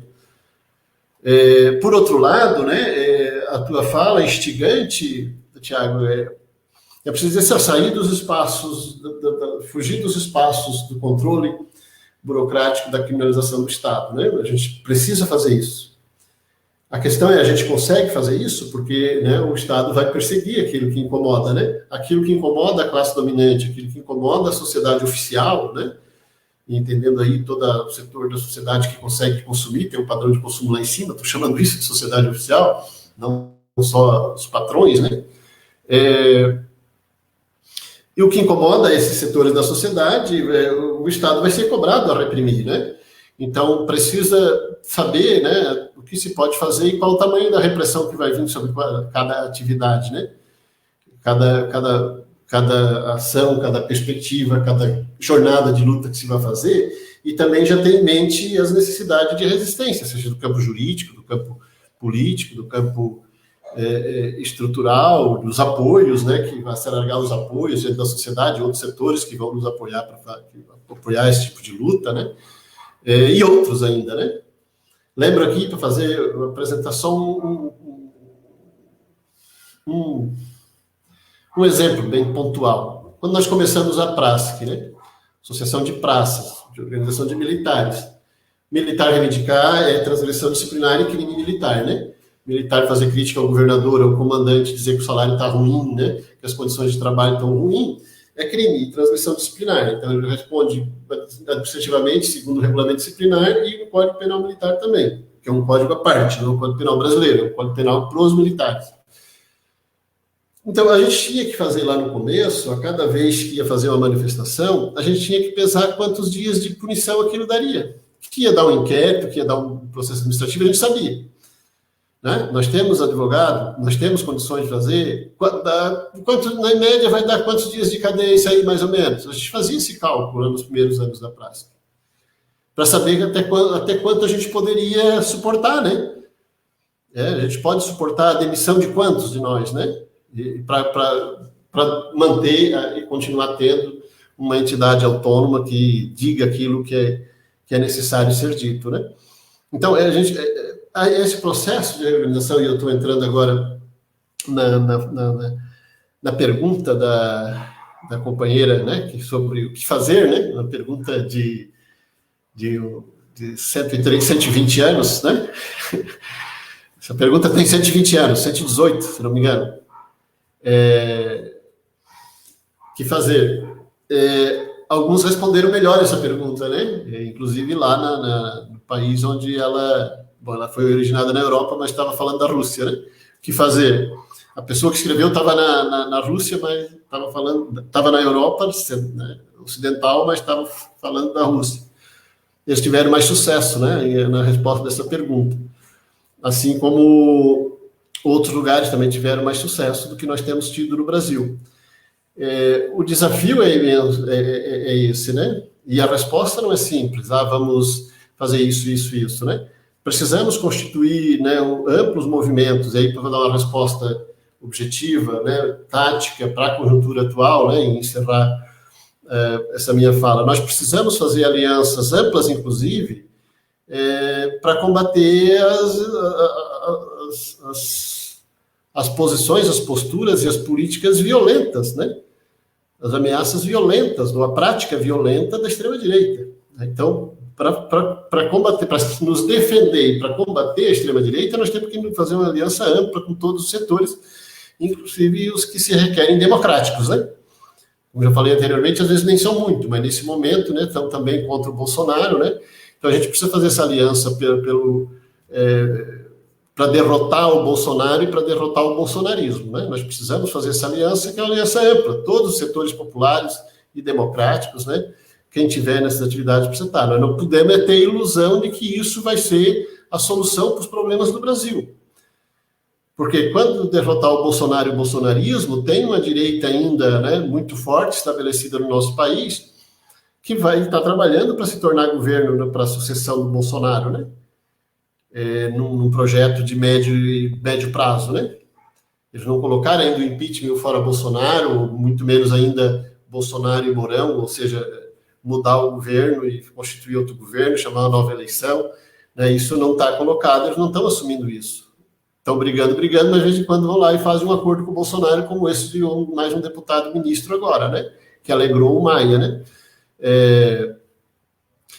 Por outro lado, né, a tua fala instigante, Thiago, é preciso dizer, sair dos espaços, fugir dos espaços do controle burocrático da criminalização do Estado, né? A gente precisa fazer isso. A questão é, a gente consegue fazer isso porque, né, o Estado vai perseguir aquilo que incomoda, né? Aquilo que incomoda a classe dominante, aquilo que incomoda a sociedade oficial, né? Entendendo aí todo o setor da sociedade que consegue consumir, tem um padrão de consumo lá em cima, estou chamando isso de sociedade oficial, não só os patrões, né? E o que incomoda esses setores da sociedade, o Estado vai ser cobrado a reprimir, né? Então, precisa saber, né, o que se pode fazer e qual o tamanho da repressão que vai vir sobre cada atividade, né? Cada ação, cada perspectiva, cada jornada de luta que se vai fazer, e também já ter em mente as necessidades de resistência, seja do campo jurídico, do campo político, do campo estrutural, dos apoios, né, que vai se alargar os apoios dentro da sociedade, outros setores que vão nos apoiar para apoiar esse tipo de luta, né, e outros ainda, né. Lembro aqui, para fazer uma apresentação, um exemplo bem pontual. Quando nós começamos a PRASC, né, Associação de Praças, de Organização de Militares, militar reivindicar transgressão disciplinar e crime militar, né? Militar fazer crítica ao governador, ao comandante, dizer que o salário está ruim, né? Que as condições de trabalho estão ruins, é crime e transgressão disciplinar. Então, ele responde administrativamente, segundo o regulamento disciplinar, e o Código Penal Militar também, que é um código à parte, não é o Código Penal brasileiro, é um Código Penal para os militares. Então, a gente tinha que fazer lá no começo, a cada vez que ia fazer uma manifestação, a gente tinha que pesar quantos dias de punição aquilo daria. Que ia dar um inquérito, que ia dar um processo administrativo, a gente sabia. Né? Nós temos advogado, nós temos condições de fazer, na média vai dar quantos dias de cadeia isso aí, mais ou menos? A gente fazia esse cálculo nos primeiros anos da prática, para saber até quanto a gente poderia suportar, né? A gente pode suportar a demissão de quantos de nós, né? Para manter e continuar tendo uma entidade autônoma que diga aquilo que é necessário ser dito, né? Então, esse processo de reorganização, e eu estou entrando agora na pergunta da companheira, né, sobre o que fazer, né, uma pergunta de 120 anos, né? Essa pergunta tem 120 anos, 118, se não me engano. Que fazer? Alguns responderam melhor essa pergunta, né? Inclusive lá no país onde ela foi originada na Europa, mas estava falando da Rússia, né? O que fazer? A pessoa que escreveu estava na Rússia, mas estava na Europa, né, ocidental, mas estava falando da Rússia. Eles tiveram mais sucesso, né, na resposta dessa pergunta. Assim como outros lugares também tiveram mais sucesso do que nós temos tido no Brasil. O desafio é esse, né? E a resposta não é simples. Vamos fazer isso, né? Precisamos constituir, né, amplos movimentos aí para dar uma resposta objetiva, né, tática para a conjuntura atual, né, e encerrar essa minha fala. Nós precisamos fazer alianças amplas, inclusive, para combater as posições, as posturas e as políticas violentas, né? As ameaças violentas, uma prática violenta da extrema-direita. Então, para combater, para nos defender e para combater a extrema-direita, nós temos que fazer uma aliança ampla com todos os setores, inclusive os que se requerem democráticos, né? Como já falei anteriormente, às vezes nem são muito, mas nesse momento, né, estão também contra o Bolsonaro, né? Então a gente precisa fazer essa aliança para derrotar o Bolsonaro e para derrotar o bolsonarismo, né? Nós precisamos fazer essa aliança, que é uma aliança ampla, todos os setores populares e democráticos, né? Quem tiver nessas atividades precisa estar. Nós não podemos ter ilusão de que isso vai ser a solução para os problemas do Brasil. Porque quando derrotar o Bolsonaro e o bolsonarismo, tem uma direita ainda, né, muito forte estabelecida no nosso país, que vai estar trabalhando para se tornar governo para a sucessão do Bolsonaro, né? Num projeto de médio prazo, né? Eles não colocaram ainda o impeachment fora Bolsonaro, muito menos ainda Bolsonaro e Mourão, ou seja, mudar o governo e constituir outro governo, chamar uma nova eleição, né? Isso não está colocado, eles não estão assumindo isso. Estão brigando, mas de vez em quando vão lá e fazem um acordo com o Bolsonaro, como esse de mais um deputado ministro agora, né? Que alegrou o Maia, né?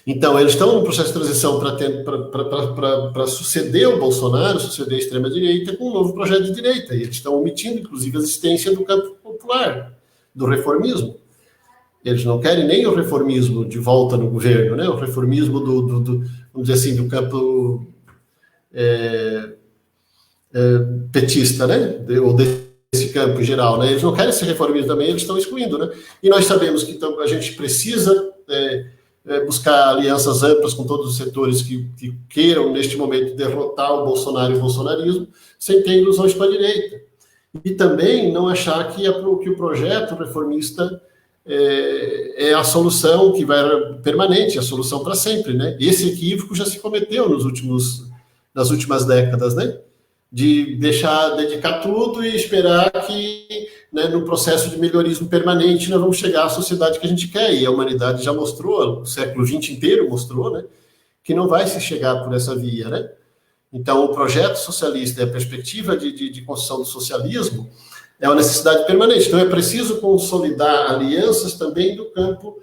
Então, eles estão no processo de transição para suceder o Bolsonaro, suceder a extrema-direita, com um novo projeto de direita. E eles estão omitindo, inclusive, a existência do campo popular, do reformismo. Eles não querem nem o reformismo de volta no governo, né? O reformismo vamos dizer assim, do campo petista, né? Ou desse campo em geral, né? Eles não querem esse reformismo também, eles estão excluindo, né? E nós sabemos que então, a gente precisa buscar alianças amplas com todos os setores que queiram, neste momento, derrotar o Bolsonaro e o bolsonarismo, sem ter ilusões com a direita. E também não achar que o projeto reformista é a solução que vai permanente, a solução para sempre, né? Esse equívoco já se cometeu nas últimas décadas, né? De dedicar tudo e esperar que, né, no processo de melhorismo permanente nós vamos chegar à sociedade que a gente quer, e a humanidade já mostrou, o século XX inteiro mostrou, né, que não vai se chegar por essa via, né? Então, o projeto socialista e a perspectiva de construção do socialismo é uma necessidade permanente. Então, é preciso consolidar alianças também do campo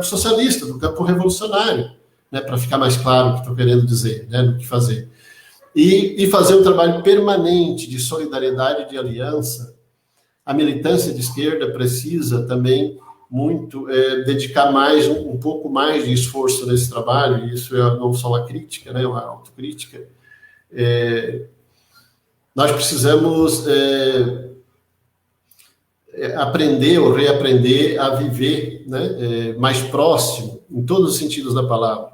socialista, do campo revolucionário, né, para ficar mais claro o que estou querendo dizer, né, no que fazer. E fazer um trabalho permanente de solidariedade e de aliança. A militância de esquerda precisa também muito dedicar um pouco mais de esforço nesse trabalho, e isso é não só uma crítica, né, uma autocrítica. Nós precisamos aprender ou reaprender a viver, né, mais próximo, em todos os sentidos da palavra,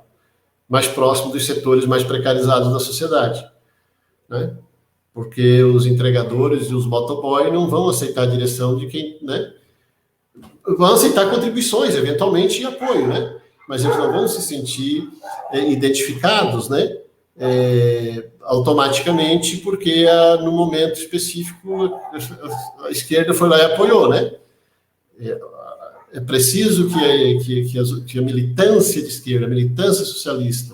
mais próximo dos setores mais precarizados da sociedade, né? Porque os entregadores e os motoboy não vão aceitar a direção de quem, né? Vão aceitar contribuições, eventualmente, e apoio, né? Mas eles não vão se sentir identificados, né? Automaticamente, porque no momento específico a esquerda foi lá e apoiou, né? É preciso que a militância de esquerda, a militância socialista,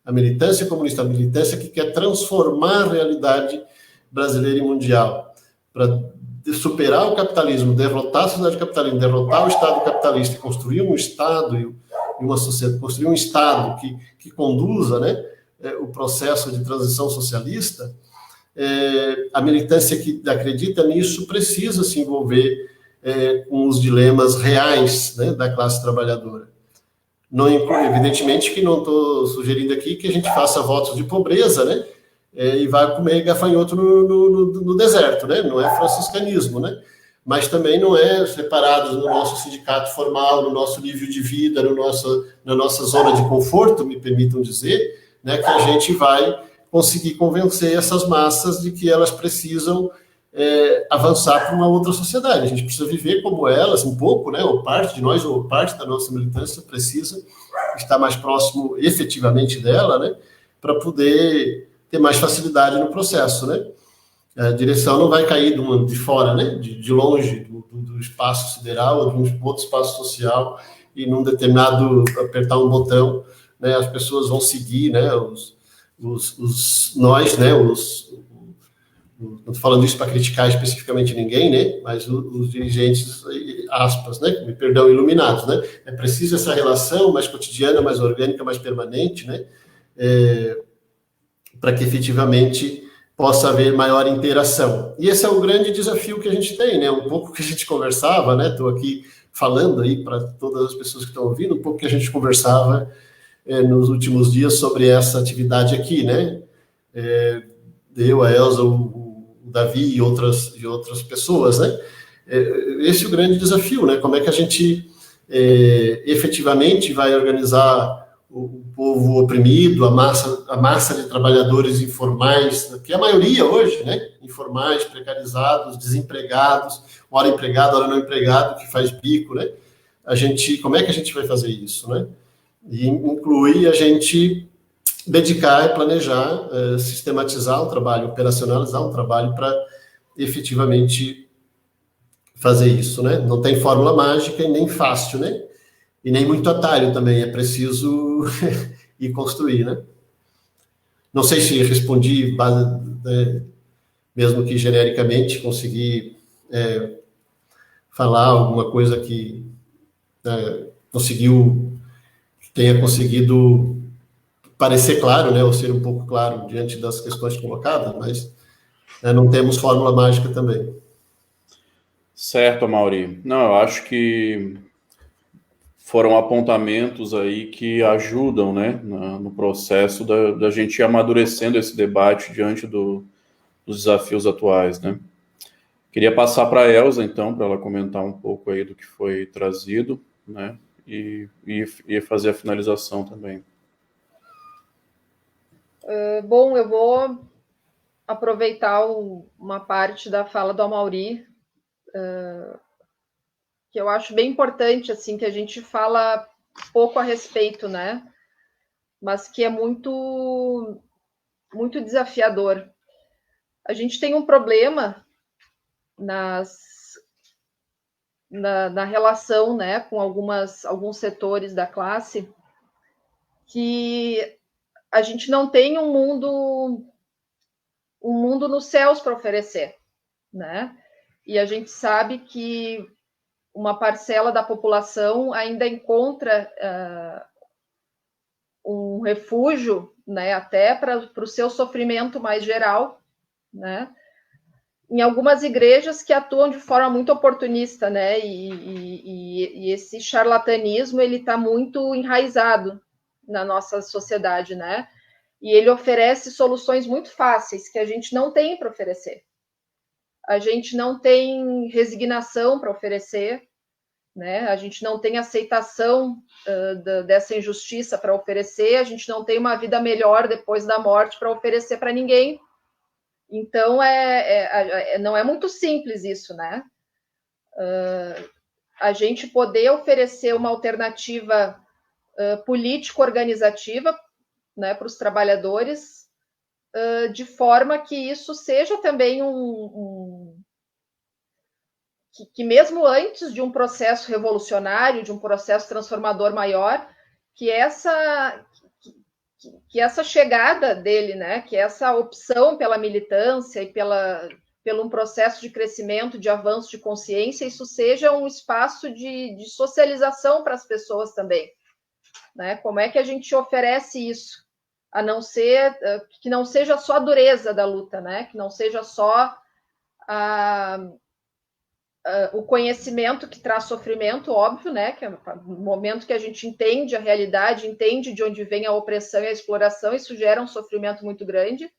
A militância comunista, a militância que quer transformar a realidade brasileira e mundial, para superar o capitalismo, derrotar a sociedade capitalista, derrotar o Estado capitalista e construir um Estado e uma sociedade, construir um Estado que conduza, né, o processo de transição socialista. A militância que acredita nisso precisa se envolver com os dilemas reais, né, da classe trabalhadora. Não, evidentemente que não estou sugerindo aqui que a gente faça votos de pobreza, né, e vá comer gafanhoto no deserto, né, não é franciscanismo, né, mas também não é separados no nosso sindicato formal, no nosso nível de vida, na nossa zona de conforto, me permitam dizer, né, que a gente vai conseguir convencer essas massas de que elas precisam avançar para uma outra sociedade. A gente precisa viver como elas, um pouco, né, ou parte de nós, ou parte da nossa militância precisa estar mais próximo efetivamente dela, né, para poder ter mais facilidade no processo, né. A direção não vai cair de fora, né, de longe do espaço sideral ou de um outro espaço social e num determinado apertar um botão, né, as pessoas vão seguir, né, nós, né, não estou falando isso para criticar especificamente ninguém, né, mas os dirigentes, aspas, né, me perdão, iluminados, né, é preciso essa relação mais cotidiana, mais orgânica, mais permanente, né, para que efetivamente possa haver maior interação. E esse é o grande desafio que a gente tem, né, um pouco que a gente conversava, né, estou aqui falando aí para todas as pessoas que estão ouvindo, um pouco que a gente conversava nos últimos dias sobre essa atividade aqui, né, eu, a Elza, o Davi e outras pessoas, né, esse é o grande desafio, né, como é que a gente efetivamente vai organizar o povo oprimido, a massa de trabalhadores informais, que é a maioria hoje, né, informais, precarizados, desempregados, hora empregado, hora não empregado, que faz bico, né, como é que a gente vai fazer isso, né, e inclui a gente dedicar e planejar, sistematizar um trabalho, operacionalizar um trabalho para efetivamente fazer isso, né, não tem fórmula mágica e nem fácil, né, e nem muito atalho também, é preciso ir construir, né? Não sei se respondi, mesmo que genericamente, consegui falar alguma coisa que tenha conseguido parecer claro, né, ou ser um pouco claro diante das questões colocadas, mas não temos fórmula mágica também. Certo, Amaury. Não, eu acho que foram apontamentos aí que ajudam, né, no processo da gente ir amadurecendo esse debate diante dos desafios atuais, né. Queria passar para a Elza, então, para ela comentar um pouco aí do que foi trazido, né, e fazer a finalização também. Bom, eu vou aproveitar uma parte da fala do Amaury, que eu acho bem importante, assim, que a gente fala pouco a respeito, né? Mas que é muito, muito desafiador. A gente tem um problema na relação, né, com alguns setores da classe, que a gente não tem um mundo nos céus para oferecer, né? E a gente sabe que uma parcela da população ainda encontra um refúgio, né, até para o seu sofrimento mais geral, né, em algumas igrejas que atuam de forma muito oportunista, né, e esse charlatanismo ele está muito enraizado na nossa sociedade, né, e ele oferece soluções muito fáceis que a gente não tem para oferecer. A gente não tem resignação para oferecer, né? A gente não tem aceitação dessa injustiça para oferecer, a gente não tem uma vida melhor depois da morte para oferecer para ninguém. Então, não é muito simples isso, né? A gente poder oferecer uma alternativa político-organizativa, né, para os trabalhadores, de forma que isso seja também que mesmo antes de um processo revolucionário, de um processo transformador maior, que que essa chegada dele, né, que essa opção pela militância e pelo um processo de crescimento, de avanço de consciência, isso seja um espaço de socialização para as pessoas também, né? Como é que a gente oferece isso? A não ser que não seja só a dureza da luta, né? Que não seja só o conhecimento que traz sofrimento, óbvio, né? Que é no momento que a gente entende a realidade, entende de onde vem a opressão e a exploração, isso gera um sofrimento muito grande.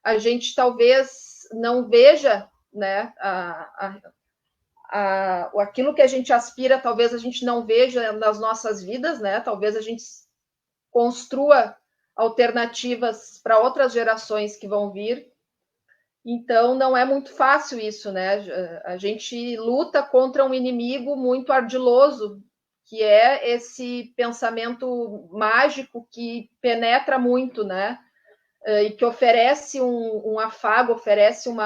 A gente talvez não veja, né? Aquilo que a gente aspira, talvez a gente não veja nas nossas vidas, né? Talvez a gente construa alternativas para outras gerações que vão vir. Então, não é muito fácil isso, né? A gente luta contra um inimigo muito ardiloso, que é esse pensamento mágico que penetra muito, né? E que oferece um afago, oferece um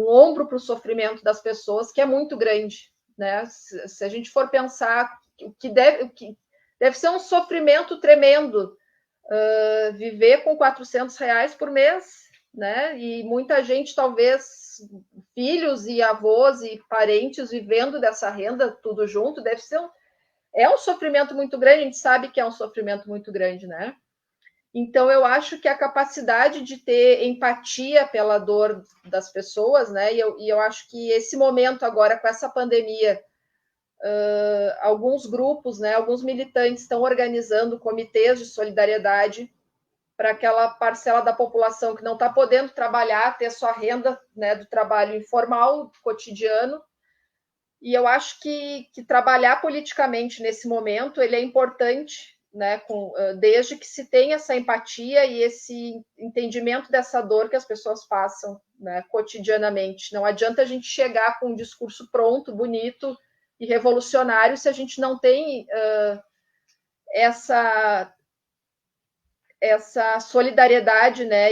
ombro para o sofrimento das pessoas, que é muito grande, né? Se a gente for pensar que deve ser um sofrimento tremendo viver com R$400 por mês, né? E muita gente, talvez filhos e avós e parentes vivendo dessa renda tudo junto, deve ser um sofrimento muito grande. A gente sabe que é um sofrimento muito grande, né? Então eu acho que a capacidade de ter empatia pela dor das pessoas, né? E eu acho que esse momento agora com essa pandemia, alguns grupos, né? Alguns militantes estão organizando comitês de solidariedade para aquela parcela da população que não está podendo trabalhar, ter sua renda, né, do trabalho informal, cotidiano. E eu acho que trabalhar politicamente nesse momento ele é importante, né, desde que se tenha essa empatia e esse entendimento dessa dor que as pessoas passam, né, cotidianamente. Não adianta a gente chegar com um discurso pronto, bonito e revolucionário se a gente não tem essa solidariedade, né?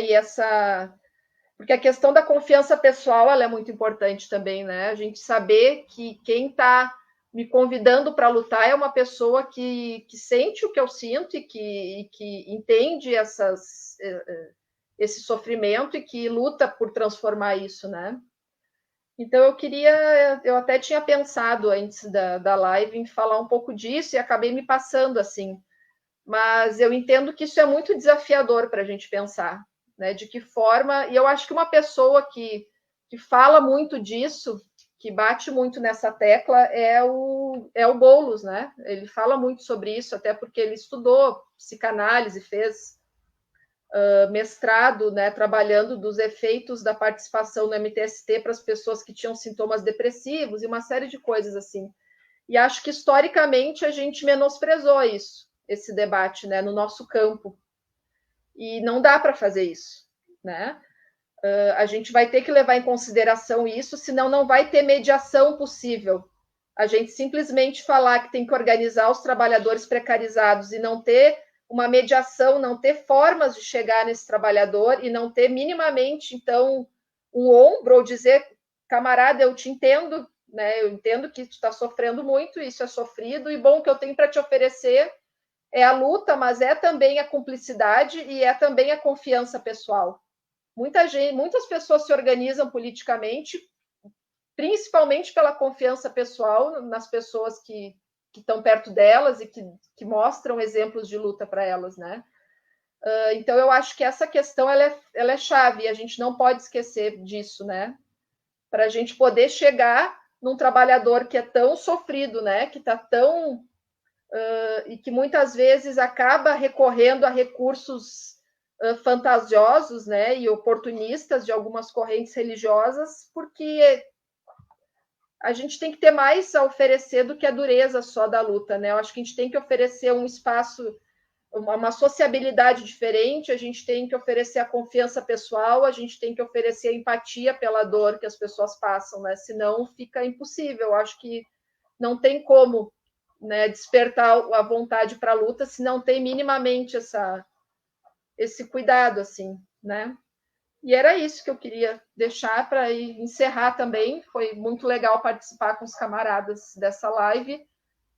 Porque a questão da confiança pessoal ela é muito importante também, né? A gente saber que quem está me convidando para lutar é uma pessoa que sente o que eu sinto e que entende esse sofrimento e que luta por transformar isso, né? Então eu até tinha pensado antes da live em falar um pouco disso e acabei me passando assim. Mas eu entendo que isso é muito desafiador para a gente pensar, né? De que forma... E eu acho que uma pessoa que fala muito disso, que bate muito nessa tecla, é o Boulos, né? Ele fala muito sobre isso, até porque ele estudou psicanálise, fez mestrado, né? Trabalhando dos efeitos da participação no MTST para as pessoas que tinham sintomas depressivos e uma série de coisas assim. E acho que, historicamente, a gente menosprezou isso, esse debate, né, no nosso campo. E não dá para fazer isso, né? A gente vai ter que levar em consideração isso, senão não vai ter mediação possível. A gente simplesmente falar que tem que organizar os trabalhadores precarizados e não ter uma mediação, não ter formas de chegar nesse trabalhador e não ter minimamente, então, um ombro ou dizer, camarada, eu te entendo, né? Eu entendo que tu está sofrendo muito, isso é sofrido, e bom, o que eu tenho para te oferecer é a luta, mas é também a cumplicidade e é também a confiança pessoal. Muitas pessoas se organizam politicamente, principalmente pela confiança pessoal nas pessoas que estão perto delas e que mostram exemplos de luta para elas, né? Então, eu acho que essa questão ela é chave, e a gente não pode esquecer disso, né? Para a gente poder chegar num trabalhador que é tão sofrido, né? Que está tão... e que muitas vezes acaba recorrendo a recursos fantasiosos, né? E oportunistas de algumas correntes religiosas, porque a gente tem que ter mais a oferecer do que a dureza só da luta, né? Eu acho que a gente tem que oferecer um espaço, uma sociabilidade diferente, a gente tem que oferecer a confiança pessoal, a gente tem que oferecer a empatia pela dor que as pessoas passam, né? Senão fica impossível. Eu acho que não tem como, né, despertar a vontade para a luta se não tem minimamente esse cuidado, assim, né? E era isso que eu queria deixar para encerrar também. Foi muito legal participar com os camaradas dessa live.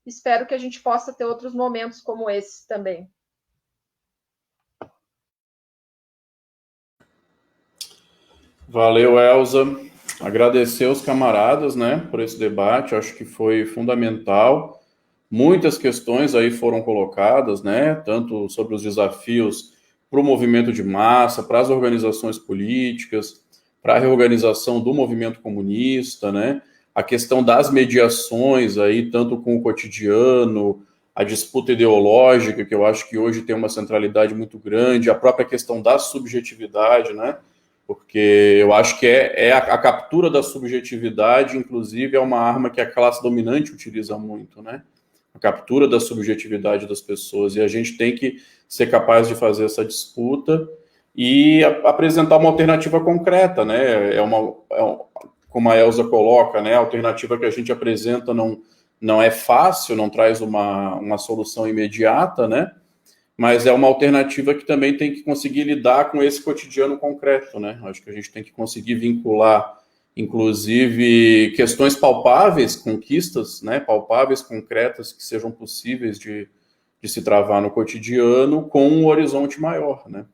Espero que a gente possa ter outros momentos como esse também. Valeu, Elza. Agradecer aos camaradas, né, por esse debate, acho que foi fundamental. Muitas questões aí foram colocadas, né, tanto sobre os desafios para o movimento de massa, para as organizações políticas, para a reorganização do movimento comunista, né, a questão das mediações aí, tanto com o cotidiano, a disputa ideológica, que eu acho que hoje tem uma centralidade muito grande, a própria questão da subjetividade, né, porque eu acho que a captura da subjetividade, inclusive, é uma arma que a classe dominante utiliza muito, né? A captura da subjetividade das pessoas, e a gente tem que ser capaz de fazer essa disputa e apresentar uma alternativa concreta, né? Como a Elza coloca, né? A alternativa que a gente apresenta não é fácil, não traz uma solução imediata, né? Mas é uma alternativa que também tem que conseguir lidar com esse cotidiano concreto, né? Acho que a gente tem que conseguir vincular, inclusive, questões palpáveis, conquistas, né, palpáveis, concretas, que sejam possíveis de se travar no cotidiano com um horizonte maior, né?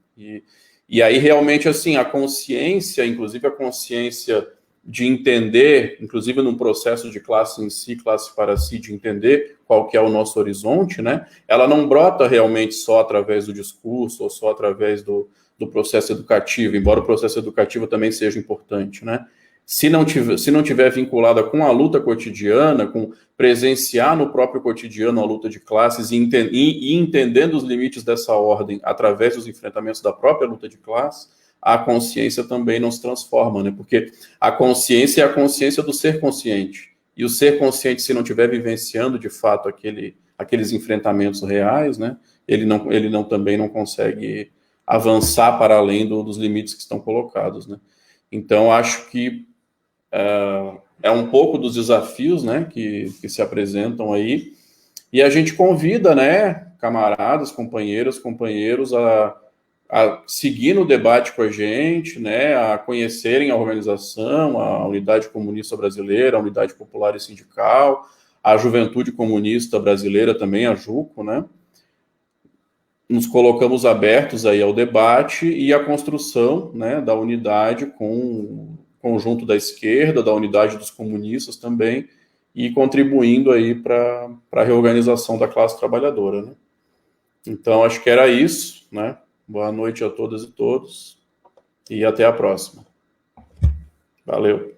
E aí, realmente, assim, a consciência, inclusive a consciência de entender, inclusive num processo de classe em si, classe para si, de entender qual que é o nosso horizonte, né? Ela não brota realmente só através do discurso ou só através do processo educativo, embora o processo educativo também seja importante, né? Se não tiver vinculada com a luta cotidiana, com presenciar no próprio cotidiano a luta de classes e entendendo os limites dessa ordem através dos enfrentamentos da própria luta de classe, a consciência também não se transforma, né? Porque a consciência é a consciência do ser consciente. E o ser consciente, se não estiver vivenciando de fato aqueles enfrentamentos reais, né? Ele também não consegue avançar para além dos limites que estão colocados, né? Então, acho que é um pouco dos desafios, né, que se apresentam aí, e a gente convida, né, camaradas, companheiros, a seguir no debate com a gente, né, a conhecerem a organização, a Unidade Comunista Brasileira, a Unidade Popular e Sindical, a Juventude Comunista Brasileira também, a JUCO, né. Nos colocamos abertos aí ao debate e à construção, né, da unidade com conjunto da esquerda, da unidade dos comunistas também, e contribuindo aí para a reorganização da classe trabalhadora, né? Então, acho que era isso, né? Boa noite a todas e todos, e até a próxima. Valeu.